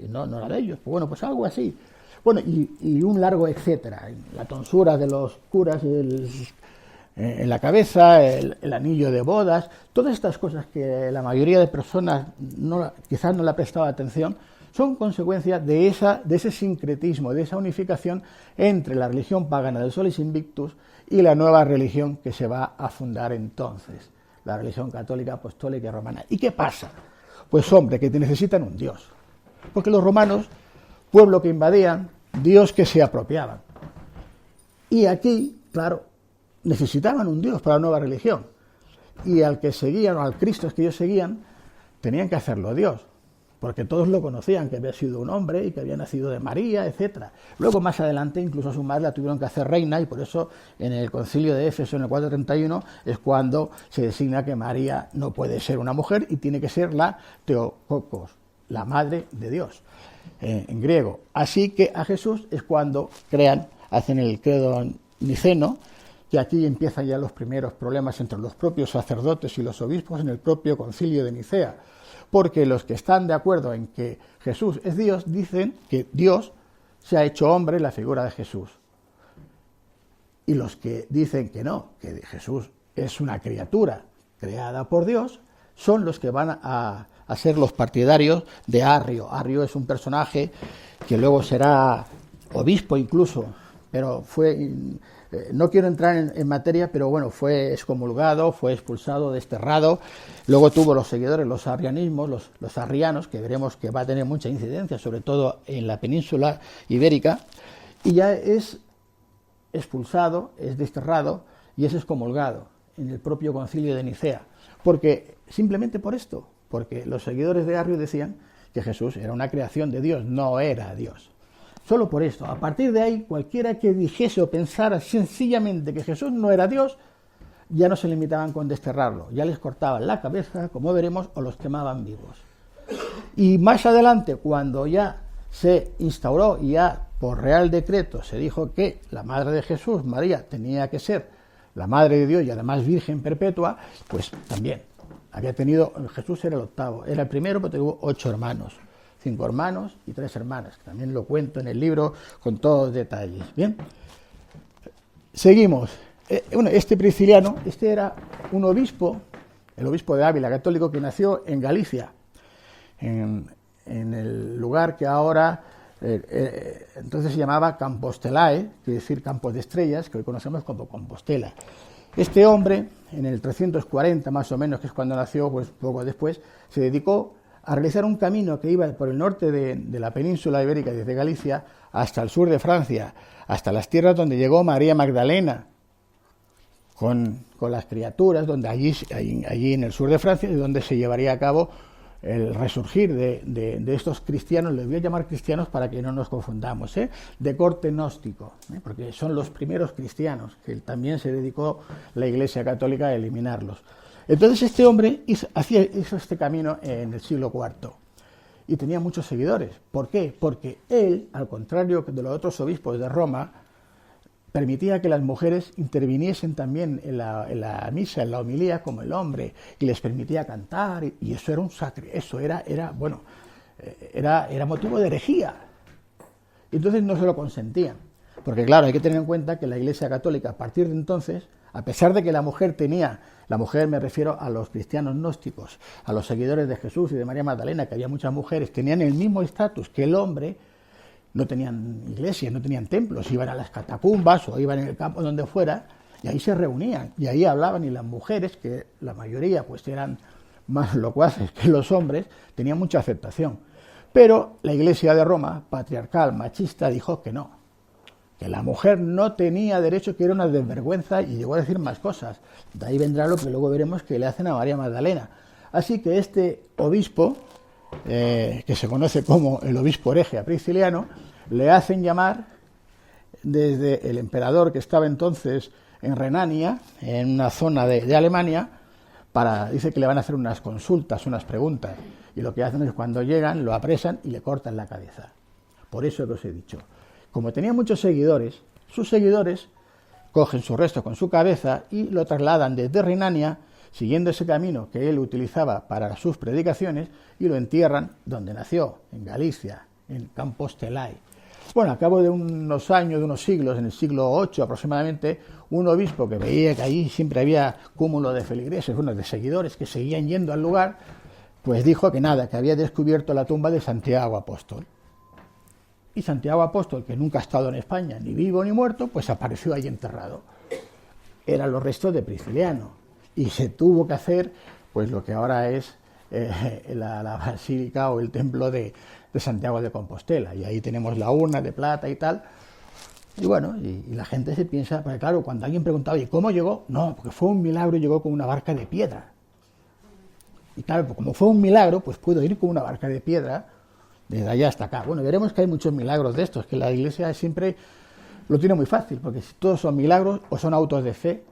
no era de ellos. Pues bueno, pues algo así. Bueno, y un largo etcétera. La tonsura de los curas, en la cabeza, el anillo de bodas, todas estas cosas que la mayoría de personas quizás no le ha prestado atención, son consecuencia de ese sincretismo, de esa unificación entre la religión pagana del Solis Invictus y la nueva religión que se va a fundar entonces, la religión católica, apostólica y romana. ¿Y qué pasa? Pues hombre, que te necesitan un Dios. Porque los romanos, pueblo que invadían, Dios que se apropiaban. Y aquí, claro, necesitaban un Dios para la nueva religión. Y al que seguían, o al Cristo que ellos seguían, tenían que hacerlo Dios. Porque todos lo conocían, que había sido un hombre y que había nacido de María, etc. Luego, más adelante, incluso a su madre la tuvieron que hacer reina, y por eso en el concilio de Éfeso, en el 431, es cuando se designa que María no puede ser una mujer y tiene que ser la Theotokos, la madre de Dios, en griego. Así que a Jesús es cuando hacen el credo niceno, que aquí empiezan ya los primeros problemas entre los propios sacerdotes y los obispos en el propio concilio de Nicea. Porque los que están de acuerdo en que Jesús es Dios, dicen que Dios se ha hecho hombre en la figura de Jesús. Y los que dicen que no, que Jesús es una criatura creada por Dios, son los que van a ser los partidarios de Arrio. Arrio es un personaje que luego será obispo incluso, pero no quiero entrar en materia, pero bueno, fue excomulgado, fue expulsado, desterrado. Luego tuvo los seguidores, los arrianismos, los arrianos, que veremos que va a tener mucha incidencia, sobre todo en la península ibérica, y ya es expulsado, es desterrado y es excomulgado en el propio concilio de Nicea. Simplemente por esto, porque los seguidores de Arrio decían que Jesús era una creación de Dios, no era Dios. Solo por esto. A partir de ahí, cualquiera que dijese o pensara sencillamente que Jesús no era Dios, ya no se limitaban con desterrarlo, ya les cortaban la cabeza, como veremos, o los quemaban vivos. Y más adelante, cuando ya se instauró y ya por real decreto se dijo que la madre de Jesús, María, tenía que ser la madre de Dios y además virgen perpetua, pues también Jesús era el octavo, era el primero, pero tuvo 8 hermanos. 5 hermanos y 3 hermanas, que también lo cuento en el libro con todos los detalles. Bien, seguimos. Este Prisciliano, era un obispo, el obispo de Ávila, católico, que nació en Galicia, en el lugar que ahora entonces se llamaba Campostelae, quiere decir Campos de Estrellas, que hoy conocemos como Compostela. Este hombre, en el 340 más o menos, que es cuando nació, pues poco después, se dedicó a realizar un camino que iba por el norte de la península ibérica, desde Galicia hasta el sur de Francia, hasta las tierras donde llegó María Magdalena con las criaturas, donde allí en el sur de Francia, es donde se llevaría a cabo el resurgir de estos cristianos, les voy a llamar cristianos para que no nos confundamos, de corte gnóstico, porque son los primeros cristianos, que también se dedicó la Iglesia Católica a eliminarlos. Entonces este hombre hizo este camino en el siglo IV y tenía muchos seguidores. ¿Por qué? Porque él, al contrario de los otros obispos de Roma, permitía que las mujeres interviniesen también en la misa, en la homilía, como el hombre, y les permitía cantar, y eso era un eso era motivo de herejía. Entonces no se lo consentían. Porque claro, hay que tener en cuenta que la Iglesia Católica, a partir de entonces, a pesar de que la mujer me refiero a los cristianos gnósticos, a los seguidores de Jesús y de María Magdalena, que había muchas mujeres, tenían el mismo estatus que el hombre, no tenían iglesias, no tenían templos, iban a las catacumbas o iban en el campo donde fuera, y ahí se reunían, y ahí hablaban, y las mujeres, que la mayoría pues eran más locuaces que los hombres, tenían mucha aceptación. Pero la Iglesia de Roma, patriarcal, machista, dijo que no, que la mujer no tenía derecho, que era una desvergüenza, y llegó a decir más cosas. De ahí vendrá lo que luego veremos que le hacen a María Magdalena. Así que este obispo, que se conoce como el obispo hereje a Prisciliano, le hacen llamar desde el emperador que estaba entonces en Renania, en una zona de Alemania, dice que le van a hacer unas consultas, unas preguntas, y lo que hacen es cuando llegan, lo apresan y le cortan la cabeza. Por eso que os he dicho. Como tenía muchos seguidores, sus seguidores cogen su resto con su cabeza y lo trasladan desde Renania, siguiendo ese camino que él utilizaba para sus predicaciones, y lo entierran donde nació, en Galicia, en Campostelae. Bueno, a cabo de unos años, de unos siglos, en el siglo VIII aproximadamente, un obispo que veía que allí siempre había cúmulo de feligreses, de seguidores que seguían yendo al lugar, pues dijo que nada, que había descubierto la tumba de Santiago Apóstol. Y Santiago Apóstol, que nunca ha estado en España, ni vivo ni muerto, pues apareció ahí enterrado. Eran los restos de Prisciliano. Y se tuvo que hacer, pues lo que ahora es la basílica o el templo de Santiago de Compostela. Y ahí tenemos la urna de plata y tal. Y bueno, y la gente se piensa, porque claro, cuando alguien preguntaba, ¿y cómo llegó? No, porque fue un milagro y llegó con una barca de piedra. Y claro, pues como fue un milagro, pues pudo ir con una barca de piedra desde allá hasta acá. Bueno, veremos que hay muchos milagros de estos, que la Iglesia siempre lo tiene muy fácil, porque si todos son milagros o son autos de fe,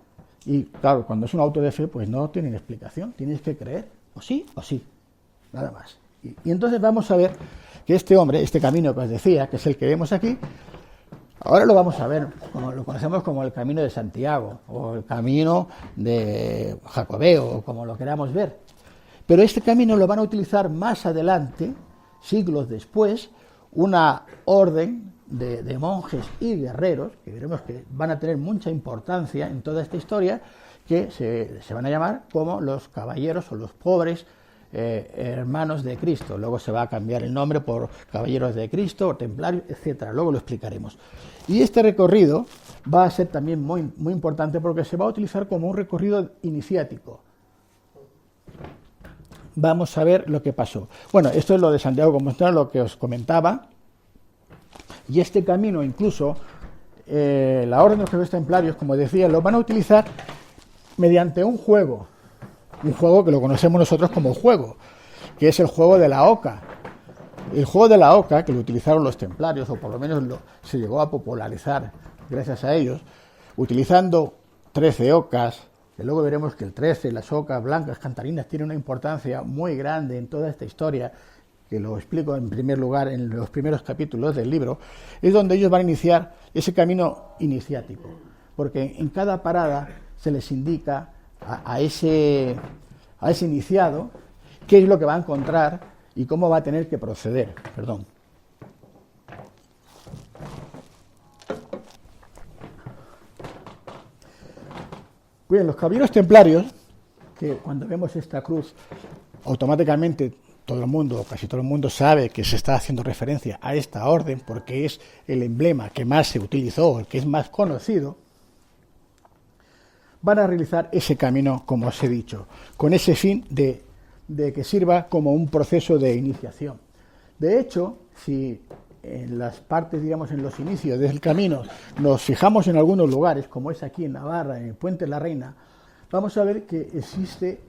y claro, cuando es un auto de fe, pues no tienen explicación, tienes que creer, o sí, nada más. Y entonces vamos a ver que este hombre, este camino que os decía, que es el que vemos aquí, ahora lo vamos a ver, como lo conocemos como el camino de Santiago, o el camino de Jacobeo, o como lo queramos ver. Pero este camino lo van a utilizar más adelante, siglos después, una orden de monjes y guerreros, que veremos que van a tener mucha importancia en toda esta historia, que se van a llamar como los caballeros o los pobres hermanos de Cristo. Luego se va a cambiar el nombre por caballeros de Cristo, o templarios, etcétera. Luego lo explicaremos. Y este recorrido va a ser también muy, muy importante porque se va a utilizar como un recorrido iniciático. Vamos a ver lo que pasó. Bueno, esto es lo de Santiago de Compostela, lo que os comentaba. Y este camino, incluso, la Orden de los Caballeros Templarios, como decía, lo van a utilizar mediante un juego que lo conocemos nosotros como juego, que es el juego de la oca. El juego de la oca, que lo utilizaron los templarios, o por lo menos se llegó a popularizar gracias a ellos, utilizando 13 ocas, que luego veremos que el 13, las ocas blancas cantarinas, tiene una importancia muy grande en toda esta historia, que lo explico en primer lugar en los primeros capítulos del libro, es donde ellos van a iniciar ese camino iniciático, porque en cada parada se les indica a ese iniciado qué es lo que va a encontrar y cómo va a tener que proceder. Perdón. Bien, los caballeros templarios, que cuando vemos esta cruz, automáticamente todo el mundo, casi todo el mundo sabe que se está haciendo referencia a esta orden porque es el emblema que más se utilizó, el que es más conocido, van a realizar ese camino, como os he dicho, con ese fin de que sirva como un proceso de iniciación. De hecho, si en las partes, digamos, en los inicios del camino, nos fijamos en algunos lugares, como es aquí en Navarra, en el Puente de la Reina, vamos a ver que existe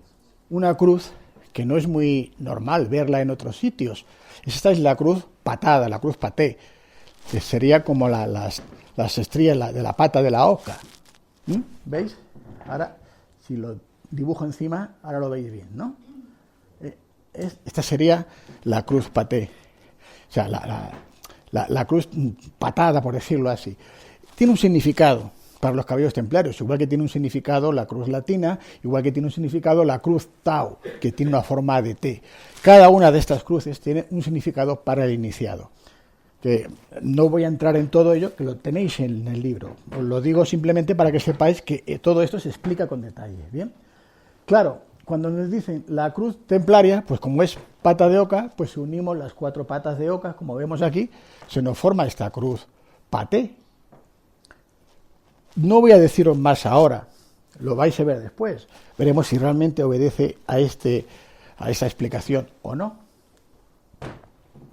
una cruz que no es muy normal verla en otros sitios. Esta es la cruz patada, la cruz paté, que sería como las estrías de la pata de la oca. ¿Veis? Ahora, si lo dibujo encima, ahora lo veis bien, ¿no? Esta sería la cruz paté, o sea, la cruz patada, por decirlo así. Tiene un significado para los caballeros templarios, igual que tiene un significado la cruz latina, igual que tiene un significado la cruz Tau, que tiene una forma de T. Cada una de estas cruces tiene un significado para el iniciado. Que no voy a entrar en todo ello, que lo tenéis en el libro. Os lo digo simplemente para que sepáis que todo esto se explica con detalle. ¿Bien? Claro, cuando nos dicen la cruz templaria, pues como es pata de oca, pues si unimos las 4 patas de oca, como vemos aquí, se nos forma esta cruz paté. No voy a deciros más ahora, lo vais a ver después. Veremos si realmente obedece a esa explicación o no.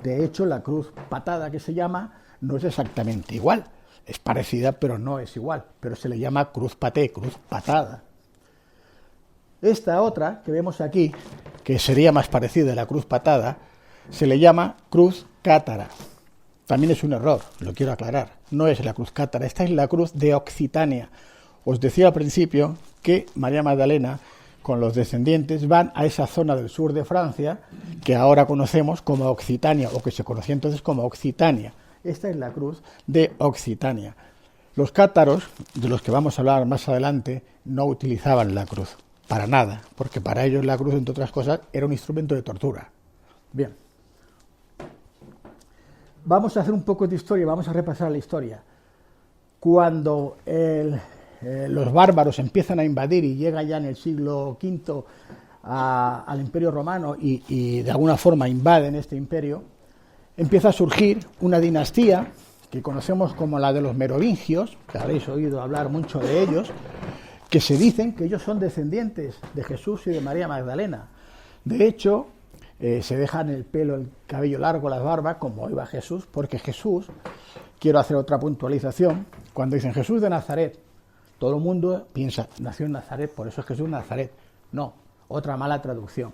De hecho, la cruz patada que se llama no es exactamente igual. Es parecida, pero no es igual. Pero se le llama cruz paté, cruz patada. Esta otra que vemos aquí, que sería más parecida a la cruz patada, se le llama cruz cátara. También es un error, lo quiero aclarar. No es la cruz cátara, esta es la cruz de Occitania. Os decía al principio que María Magdalena, con los descendientes, van a esa zona del sur de Francia, que ahora conocemos como Occitania, o que se conocía entonces como Occitania. Esta es la cruz de Occitania. Los cátaros, de los que vamos a hablar más adelante, no utilizaban la cruz, para nada, porque para ellos la cruz, entre otras cosas, era un instrumento de tortura. Bien. Vamos a hacer un poco de historia, vamos a repasar la historia. Cuando los bárbaros empiezan a invadir y llega ya en el siglo V al Imperio Romano y de alguna forma invaden este imperio, empieza a surgir una dinastía que conocemos como la de los merovingios, que habréis oído hablar mucho de ellos, que se dicen que ellos son descendientes de Jesús y de María Magdalena. De hecho, se dejan el pelo, el cabello largo, las barbas, como iba Jesús, porque Jesús, quiero hacer otra puntualización, cuando dicen Jesús de Nazaret, todo el mundo piensa, nació en Nazaret, por eso es Jesús Nazaret. No, otra mala traducción.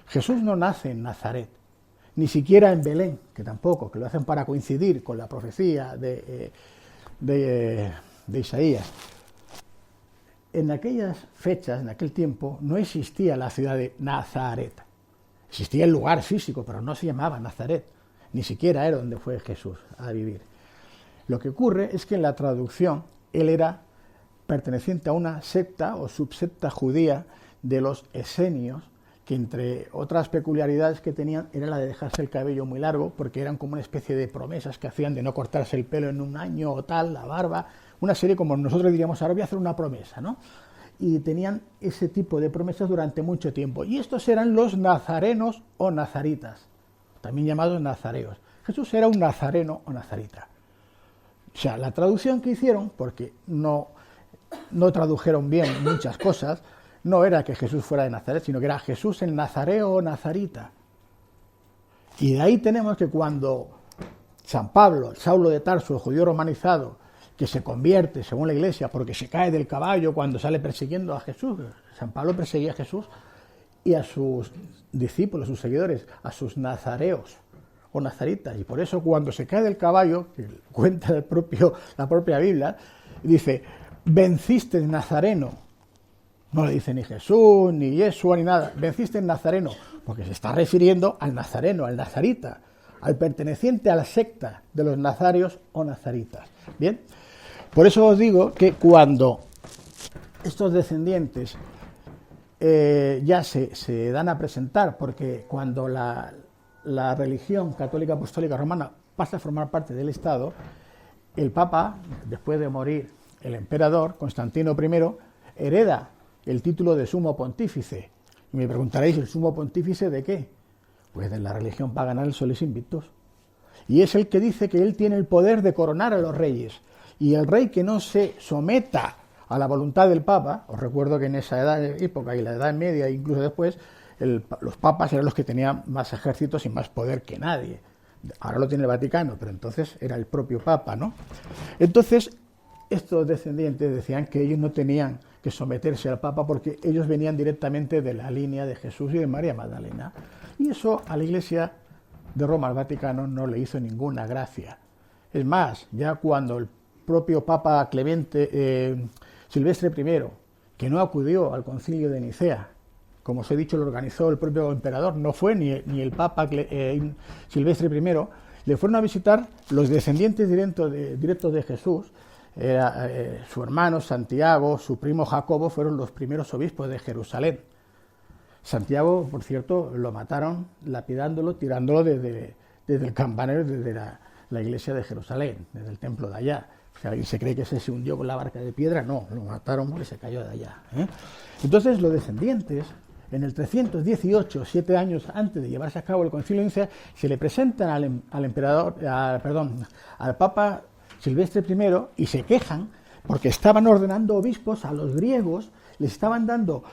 Jesús no nace en Nazaret, ni siquiera en Belén, que tampoco, que lo hacen para coincidir con la profecía de Isaías. En aquellas fechas, en aquel tiempo, no existía la ciudad de Nazaret. Existía el lugar físico, pero no se llamaba Nazaret. Ni siquiera era donde fue Jesús a vivir. Lo que ocurre es que en la traducción, él era perteneciente a una secta o subsecta judía de los esenios, que entre otras peculiaridades que tenían era la de dejarse el cabello muy largo, porque eran como una especie de promesas que hacían de no cortarse el pelo en un año o tal, la barba, una serie como nosotros diríamos ahora voy a hacer una promesa, ¿no? Y tenían ese tipo de promesas durante mucho tiempo. Y estos eran los nazarenos o nazaritas, también llamados nazareos. Jesús era un nazareno o nazarita. O sea, la traducción que hicieron, porque no tradujeron bien muchas cosas, no era que Jesús fuera de Nazaret, sino que era Jesús el nazareo o nazarita. Y de ahí tenemos que cuando San Pablo, Saulo de Tarso, el judío romanizado, que se convierte, según la Iglesia, porque se cae del caballo cuando sale persiguiendo a Jesús, San Pablo perseguía a Jesús y a sus discípulos, sus seguidores, a sus nazareos o nazaritas, y por eso cuando se cae del caballo, que cuenta la propia Biblia, dice, venciste Nazareno. No le dice ni Jesús, ni Yeshua, ni nada. Venciste en Nazareno, porque se está refiriendo al nazareno, al nazarita, al perteneciente a la secta de los nazarios o nazaritas. Bien, por eso os digo que cuando estos descendientes ya se dan a presentar, porque cuando la religión católica apostólica romana pasa a formar parte del Estado, el Papa, después de morir el emperador Constantino I, hereda el título de sumo pontífice. Y me preguntaréis, ¿el sumo pontífice de qué? Pues de la religión pagana del Solis Invictus. Y es el que dice que él tiene el poder de coronar a los reyes. Y el rey que no se someta a la voluntad del Papa, os recuerdo que en esa época y la Edad Media, incluso después, los papas eran los que tenían más ejércitos y más poder que nadie. Ahora lo tiene el Vaticano, pero entonces era el propio Papa, ¿no? Entonces, estos descendientes decían que ellos no tenían que someterse al Papa porque ellos venían directamente de la línea de Jesús y de María Magdalena. Y eso a la Iglesia de Roma, al Vaticano, no le hizo ninguna gracia. Es más, ya cuando el propio Papa Clemente Silvestre I, que no acudió al Concilio de Nicea, como os he dicho, lo organizó el propio emperador, no fue ni el Papa Silvestre I, le fueron a visitar los descendientes directos de Jesús. Su hermano Santiago, su primo Jacobo fueron los primeros obispos de Jerusalén. Santiago, por cierto, lo mataron lapidándolo, tirándolo desde el campanario, desde la iglesia de Jerusalén, desde el templo de allá. Si alguien se cree que se hundió con la barca de piedra, no, lo mataron porque se cayó de allá. Entonces los descendientes, en el 318, 7 años antes de llevarse a cabo el Concilio de Nicea, se le presentan al Papa Silvestre I y se quejan porque estaban ordenando obispos a los griegos, les estaban dando,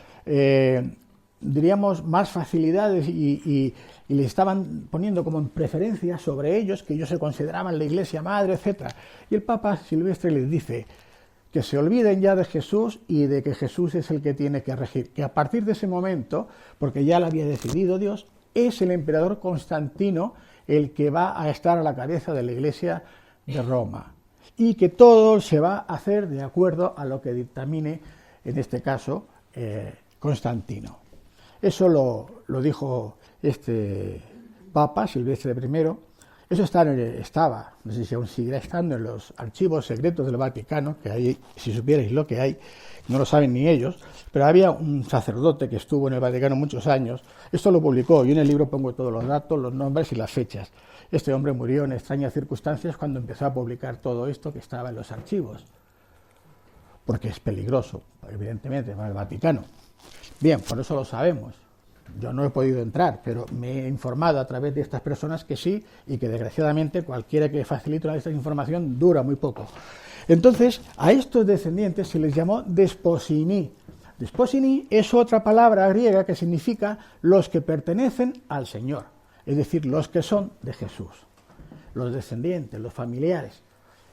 diríamos, más facilidades y les estaban poniendo como en preferencia sobre ellos, que ellos se consideraban la Iglesia Madre, etc. Y el Papa Silvestre les dice que se olviden ya de Jesús y de que Jesús es el que tiene que regir, que a partir de ese momento, porque ya lo había decidido Dios, es el emperador Constantino el que va a estar a la cabeza de la Iglesia de Roma. Y que todo se va a hacer de acuerdo a lo que dictamine, en este caso, Constantino. Eso lo dijo este Papa Silvestre I. Eso estaba, no sé si aún seguirá estando, en los archivos secretos del Vaticano, que ahí, si supierais lo que hay, no lo saben ni ellos, pero había un sacerdote que estuvo en el Vaticano muchos años. Esto lo publicó, yo en el libro pongo todos los datos, los nombres y las fechas. Este hombre murió en extrañas circunstancias cuando empezó a publicar todo esto que estaba en los archivos, porque es peligroso, evidentemente, para el Vaticano. Bien, por eso lo sabemos. Yo no he podido entrar, pero me he informado a través de estas personas que sí, y que desgraciadamente cualquiera que facilite una de estas información dura muy poco. Entonces, a estos descendientes se les llamó desposini. Desposini es otra palabra griega que significa los que pertenecen al Señor, es decir, los que son de Jesús, los descendientes, los familiares,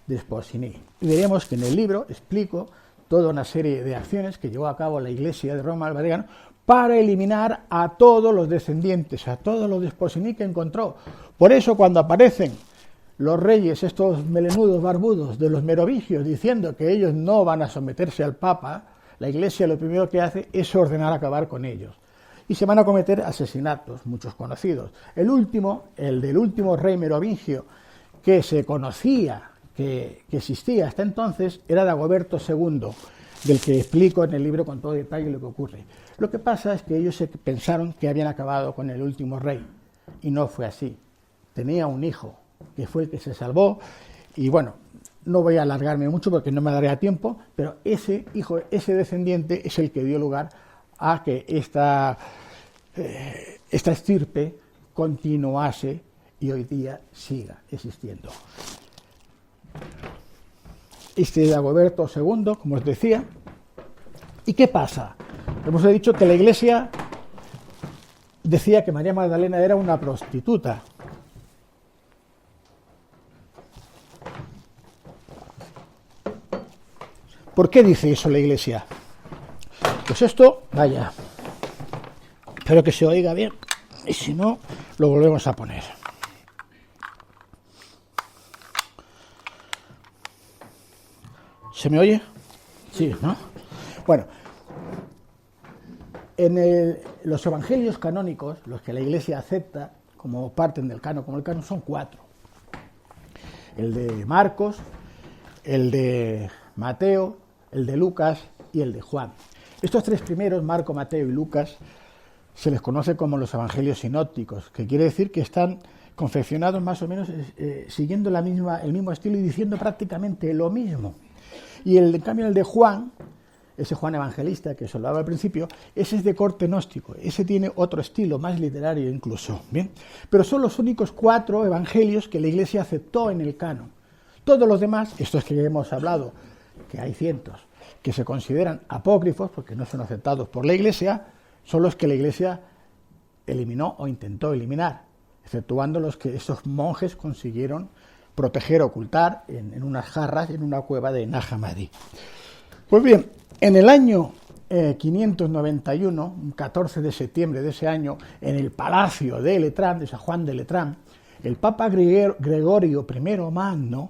desposini. Y veremos que en el libro explico toda una serie de acciones que llevó a cabo la Iglesia de Roma del Vaticano para eliminar a todos los descendientes, a todos los desposini que encontró. Por eso cuando aparecen los reyes, estos melenudos barbudos de los merovingios, diciendo que ellos no van a someterse al Papa, la Iglesia lo primero que hace es ordenar acabar con ellos. Y se van a cometer asesinatos, muchos conocidos. El del último rey merovingio que se conocía, que existía hasta entonces, era Dagoberto II, del que explico en el libro con todo detalle lo que ocurre. Lo que pasa es que ellos pensaron que habían acabado con el último rey, y no fue así. Tenía un hijo, que fue el que se salvó, y bueno, no voy a alargarme mucho porque no me daría tiempo, pero ese hijo, ese descendiente es el que dio lugar a que esta estirpe continuase y hoy día siga existiendo. Este Dagoberto II, como os decía. ¿Y qué pasa? Hemos dicho que la Iglesia decía que María Magdalena era una prostituta. ¿Por qué dice eso la Iglesia? Pues esto, vaya, espero que se oiga bien, y si no, lo volvemos a poner. ¿Se me oye? Sí, ¿no? Bueno, en los evangelios canónicos, los que la Iglesia acepta como parten del canon, como el canon, son 4. El de Marcos, el de Mateo, el de Lucas y el de Juan. Estos 3 primeros, Marco, Mateo y Lucas, se les conoce como los evangelios sinópticos, que quiere decir que están confeccionados más o menos siguiendo el mismo estilo y diciendo prácticamente lo mismo. Y en cambio el de Juan, ese Juan evangelista que os hablaba al principio, ese es de corte gnóstico, ese tiene otro estilo, más literario incluso, ¿bien? Pero son los únicos 4 evangelios que la Iglesia aceptó en el canon. Todos los demás, estos que hemos hablado, que hay cientos, que se consideran apócrifos porque no son aceptados por la Iglesia, son los que la Iglesia eliminó o intentó eliminar, exceptuando los que esos monjes consiguieron proteger, ocultar en unas jarras en una cueva de Nag Hammadi. Pues bien, en el año 591, 14 de septiembre de ese año, en el palacio de Letrán, de San Juan de Letrán, el Papa Gregorio I Magno,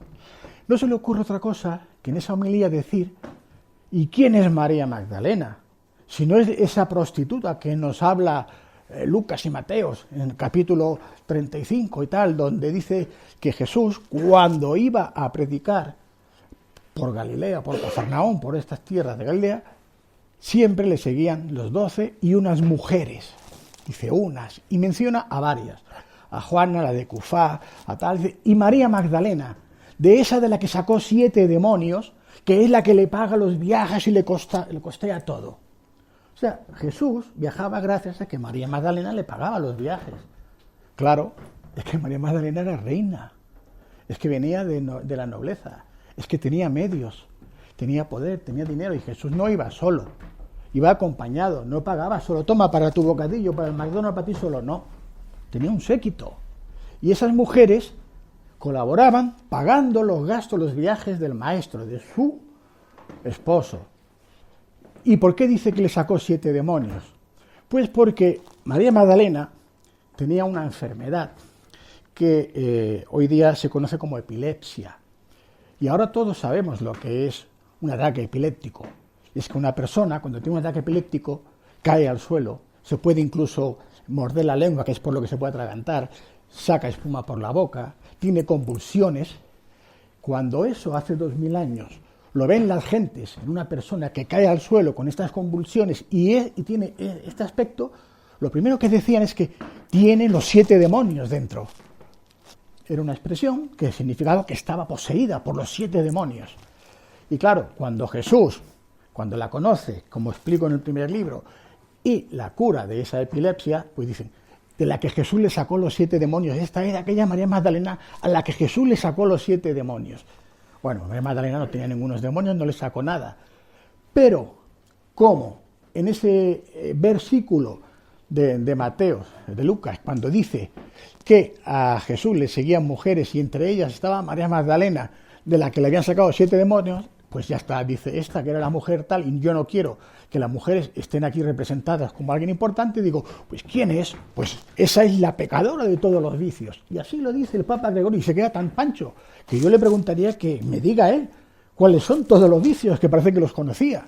no se le ocurre otra cosa que en esa homilía decir: ¿y quién es María Magdalena? Si no es esa prostituta que nos habla Lucas y Mateos en el capítulo 35 y tal, donde dice que Jesús, cuando iba a predicar por Galilea, por Cafarnaúm, por estas tierras de Galilea, siempre le seguían los 12 y unas mujeres. Dice unas, y menciona a varias, a Juana, la de Cufá, a tal, y María Magdalena, de esa de la que sacó 7 demonios, que es la que le paga los viajes y le costea todo. O sea, Jesús viajaba gracias a que María Magdalena le pagaba los viajes. Claro, es que María Magdalena era reina, es que venía de la nobleza, es que tenía medios, tenía poder, tenía dinero, y Jesús no iba solo, iba acompañado, no pagaba solo, toma para tu bocadillo, para el McDonald's, para ti solo, no, tenía un séquito. Y esas mujeres colaboraban pagando los gastos, los viajes del maestro, de su esposo. ¿Y por qué dice que le sacó 7 demonios? Pues porque María Magdalena tenía una enfermedad que hoy día se conoce como epilepsia. Y ahora todos sabemos lo que es un ataque epiléptico. Es que una persona, cuando tiene un ataque epiléptico, cae al suelo, se puede incluso morder la lengua, que es por lo que se puede atragantar, saca espuma por la boca, tiene convulsiones. Cuando eso hace 2000 años lo ven las gentes en una persona que cae al suelo con estas convulsiones y tiene este aspecto, lo primero que decían es que tiene los 7 demonios dentro. Era una expresión que significaba que estaba poseída por los 7 demonios. Y claro, cuando Jesús, cuando la conoce, como explico en el primer libro, y la cura de esa epilepsia, pues dicen, de la que Jesús le sacó los 7 demonios. Esta era aquella María Magdalena a la que Jesús le sacó los 7 demonios. Bueno, María Magdalena no tenía ningunos demonios, no le sacó nada. Pero, ¿cómo? En ese versículo de Mateo, de Lucas, cuando dice que a Jesús le seguían mujeres y entre ellas estaba María Magdalena, de la que le habían sacado 7 demonios, pues ya está, dice, esta que era la mujer tal, y yo no quiero que las mujeres estén aquí representadas como alguien importante, digo, pues ¿quién es? Pues esa es la pecadora de todos los vicios. Y así lo dice el Papa Gregorio, y se queda tan pancho, que yo le preguntaría que me diga él cuáles son todos los vicios, que parece que los conocía.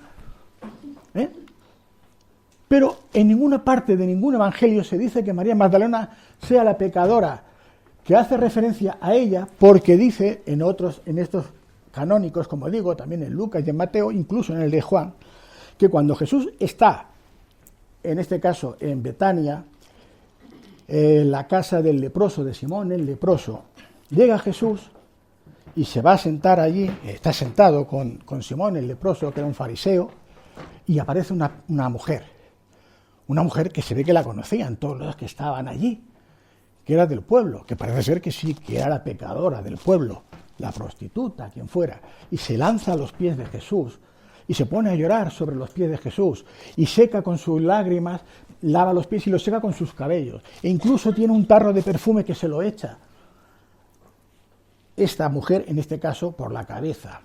Pero en ninguna parte de ningún evangelio se dice que María Magdalena sea la pecadora, que hace referencia a ella, porque dice en estos canónicos, como digo, también en Lucas y en Mateo, incluso en el de Juan, que cuando Jesús está, en este caso en Betania, en la casa del leproso, de Simón el leproso, llega Jesús y se va a sentar allí, está sentado con Simón el leproso, que era un fariseo, y aparece una mujer que se ve que la conocían todos los que estaban allí, que era del pueblo, que parece ser que sí, que era la pecadora del pueblo, la prostituta, quien fuera, y se lanza a los pies de Jesús, y se pone a llorar sobre los pies de Jesús, y seca con sus lágrimas, lava los pies y los seca con sus cabellos, e incluso tiene un tarro de perfume que se lo echa. Esta mujer, en este caso, por la cabeza.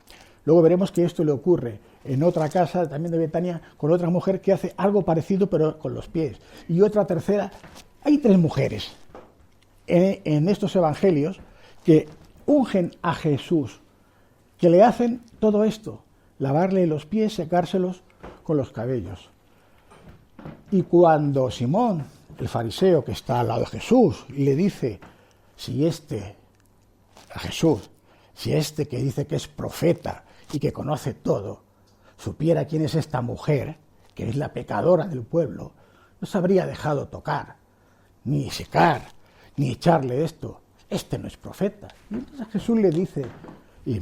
Luego veremos que esto le ocurre en otra casa, también de Betania, con otra mujer que hace algo parecido, pero con los pies. Y otra tercera. Hay 3 mujeres en estos evangelios que ungen a Jesús, que le hacen todo esto, lavarle los pies, secárselos con los cabellos. Y cuando Simón, el fariseo que está al lado de Jesús, le dice, a Jesús, si este que dice que es profeta y que conoce todo, supiera quién es esta mujer, que es la pecadora del pueblo, no se habría dejado tocar, ni secar, ni echarle esto. Este no es profeta. Y entonces Jesús le dice, y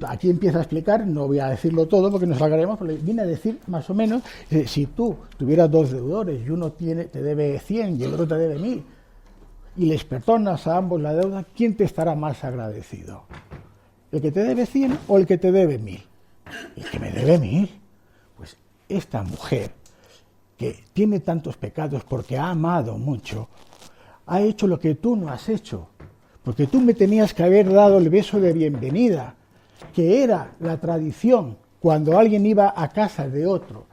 aquí empieza a explicar, no voy a decirlo todo porque nos alargaremos, pero viene a decir más o menos, si tú tuvieras 2 deudores y uno te debe 100 y el otro te debe 1000, y les perdonas a ambos la deuda, ¿quién te estará más agradecido? ¿El que te debe 100 o el que te debe 1000? El que me debe 1000. Pues esta mujer, que tiene tantos pecados porque ha amado mucho, ha hecho lo que tú no has hecho, porque tú me tenías que haber dado el beso de bienvenida, que era la tradición cuando alguien iba a casa de otro.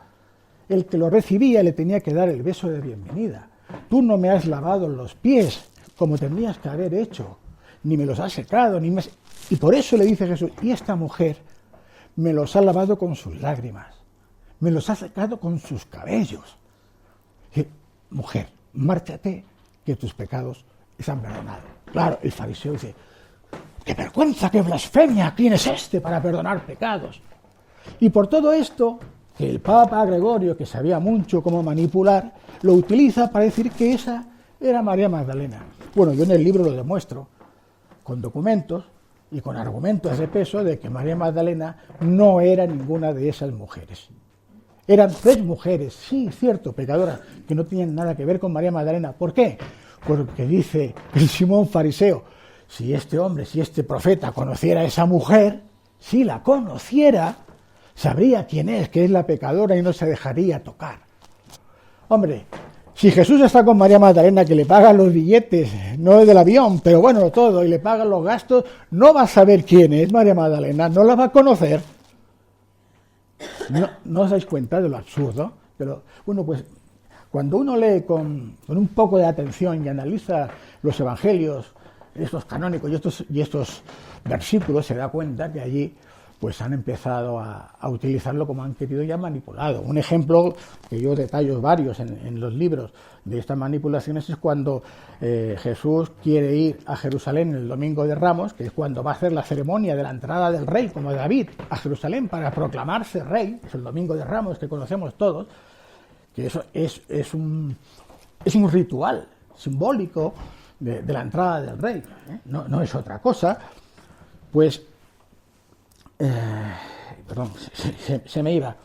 El que lo recibía le tenía que dar el beso de bienvenida. Tú no me has lavado los pies como tendrías que haber hecho, ni me los has secado, y por eso le dice Jesús, y esta mujer me los ha lavado con sus lágrimas, me los ha secado con sus cabellos. Y, mujer, márchate, que tus pecados están perdonados. Claro, el fariseo dice, ¡qué vergüenza, qué blasfemia! ¿Quién es este para perdonar pecados? Y por todo esto, que el Papa Gregorio, que sabía mucho cómo manipular, lo utiliza para decir que esa era María Magdalena. Bueno, yo en el libro lo demuestro, con documentos y con argumentos de peso, de que María Magdalena no era ninguna de esas mujeres. Eran 3 mujeres, sí, cierto, pecadoras, que no tenían nada que ver con María Magdalena. ¿Por qué? Porque dice el Simón fariseo, si este profeta conociera a esa mujer, si la conociera, sabría quién es, que es la pecadora y no se dejaría tocar. Hombre, si Jesús está con María Magdalena, que le pagan los billetes, no del avión, pero bueno, todo, y le pagan los gastos, no va a saber quién es María Magdalena, no la va a conocer. ¿No os dais cuenta de lo absurdo? Pero, bueno, pues cuando uno lee con un poco de atención y analiza los evangelios, estos canónicos y estos versículos, se da cuenta que allí pues han empezado a utilizarlo como han querido y han manipulado. Un ejemplo que yo detallo varios en los libros de estas manipulaciones es cuando Jesús quiere ir a Jerusalén el Domingo de Ramos, que es cuando va a hacer la ceremonia de la entrada del rey, como David, a Jerusalén para proclamarse rey, es el Domingo de Ramos que conocemos todos, que eso es un ritual simbólico de la entrada del rey, ¿eh? No es otra cosa. Pues perdón, se me iba.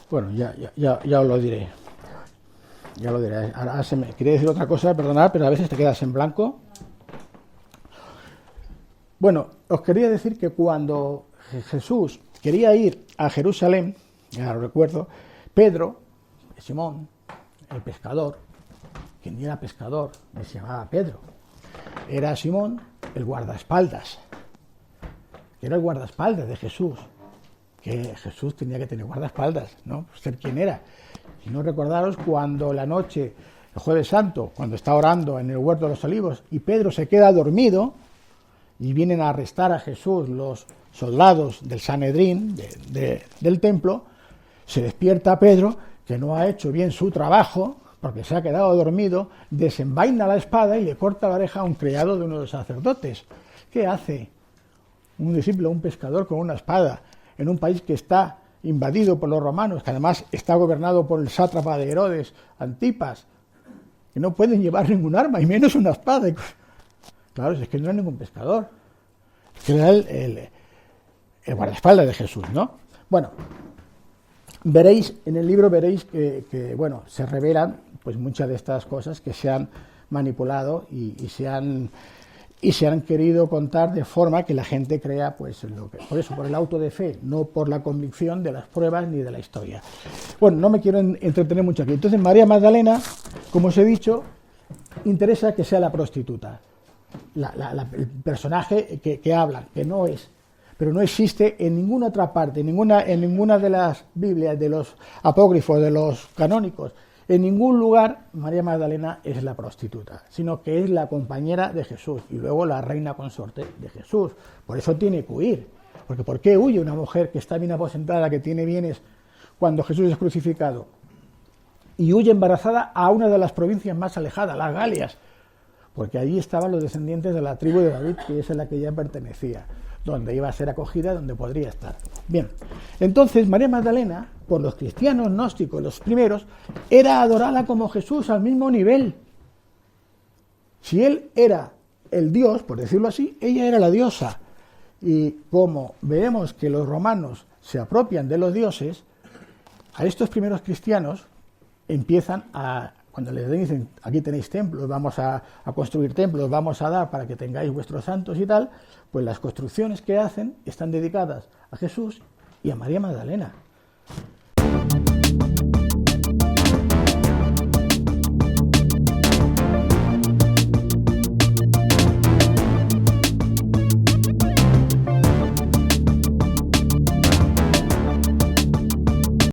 Bueno, ya os lo diré. Ya lo diré. Ahora quería decir otra cosa, perdonad, pero a veces te quedas en blanco. Bueno, os quería decir que cuando Jesús quería ir a Jerusalén, ya lo recuerdo, Pedro, Simón, el pescador, que ni era pescador, ni se llamaba Pedro, era Simón, el guardaespaldas, que era el guardaespaldas de Jesús, que Jesús tenía que tener guardaespaldas, ¿no? Ser quien era. Si no recordaros cuando la noche, el Jueves Santo, cuando está orando en el huerto de los Olivos y Pedro se queda dormido y vienen a arrestar a Jesús los soldados del Sanedrín, del templo, se despierta Pedro, que no ha hecho bien su trabajo, porque se ha quedado dormido, desenvaina la espada y le corta la oreja a un criado de uno de los sacerdotes. ¿Qué hace un discípulo, un pescador con una espada en un país que está invadido por los romanos, que además está gobernado por el sátrapa de Herodes, Antipas, que no pueden llevar ningún arma, y menos una espada? Claro, es que no era ningún pescador, es que era el guardaespaldas de Jesús, ¿no? Bueno, veréis, en el libro veréis que bueno, se revelan pues muchas de estas cosas que se han manipulado y se han querido contar de forma que la gente crea, pues, por eso, por el auto de fe, no por la convicción de las pruebas ni de la historia. Bueno, no me quiero entretener mucho aquí. Entonces, María Magdalena, como os he dicho, interesa que sea la prostituta, el personaje que habla, que no es, pero no existe en ninguna otra parte, en ninguna de las Biblias, de los apócrifos, de los canónicos. En ningún lugar María Magdalena es la prostituta, sino que es la compañera de Jesús y luego la reina consorte de Jesús. Por eso tiene que huir. Porque ¿por qué huye una mujer que está bien aposentada, que tiene bienes, cuando Jesús es crucificado? Y huye embarazada a una de las provincias más alejadas, las Galias, porque allí estaban los descendientes de la tribu de David, que es a la que ella pertenecía, donde iba a ser acogida, donde podría estar. Bien, entonces María Magdalena, por los cristianos gnósticos, los primeros, era adorada como Jesús al mismo nivel. Si él era el Dios, por decirlo así, ella era la diosa. Y como vemos que los romanos se apropian de los dioses, a estos primeros cristianos empiezan a, cuando les dicen, aquí tenéis templos, vamos a construir templos, vamos a dar para que tengáis vuestros santos y tal, pues las construcciones que hacen están dedicadas a Jesús y a María Magdalena.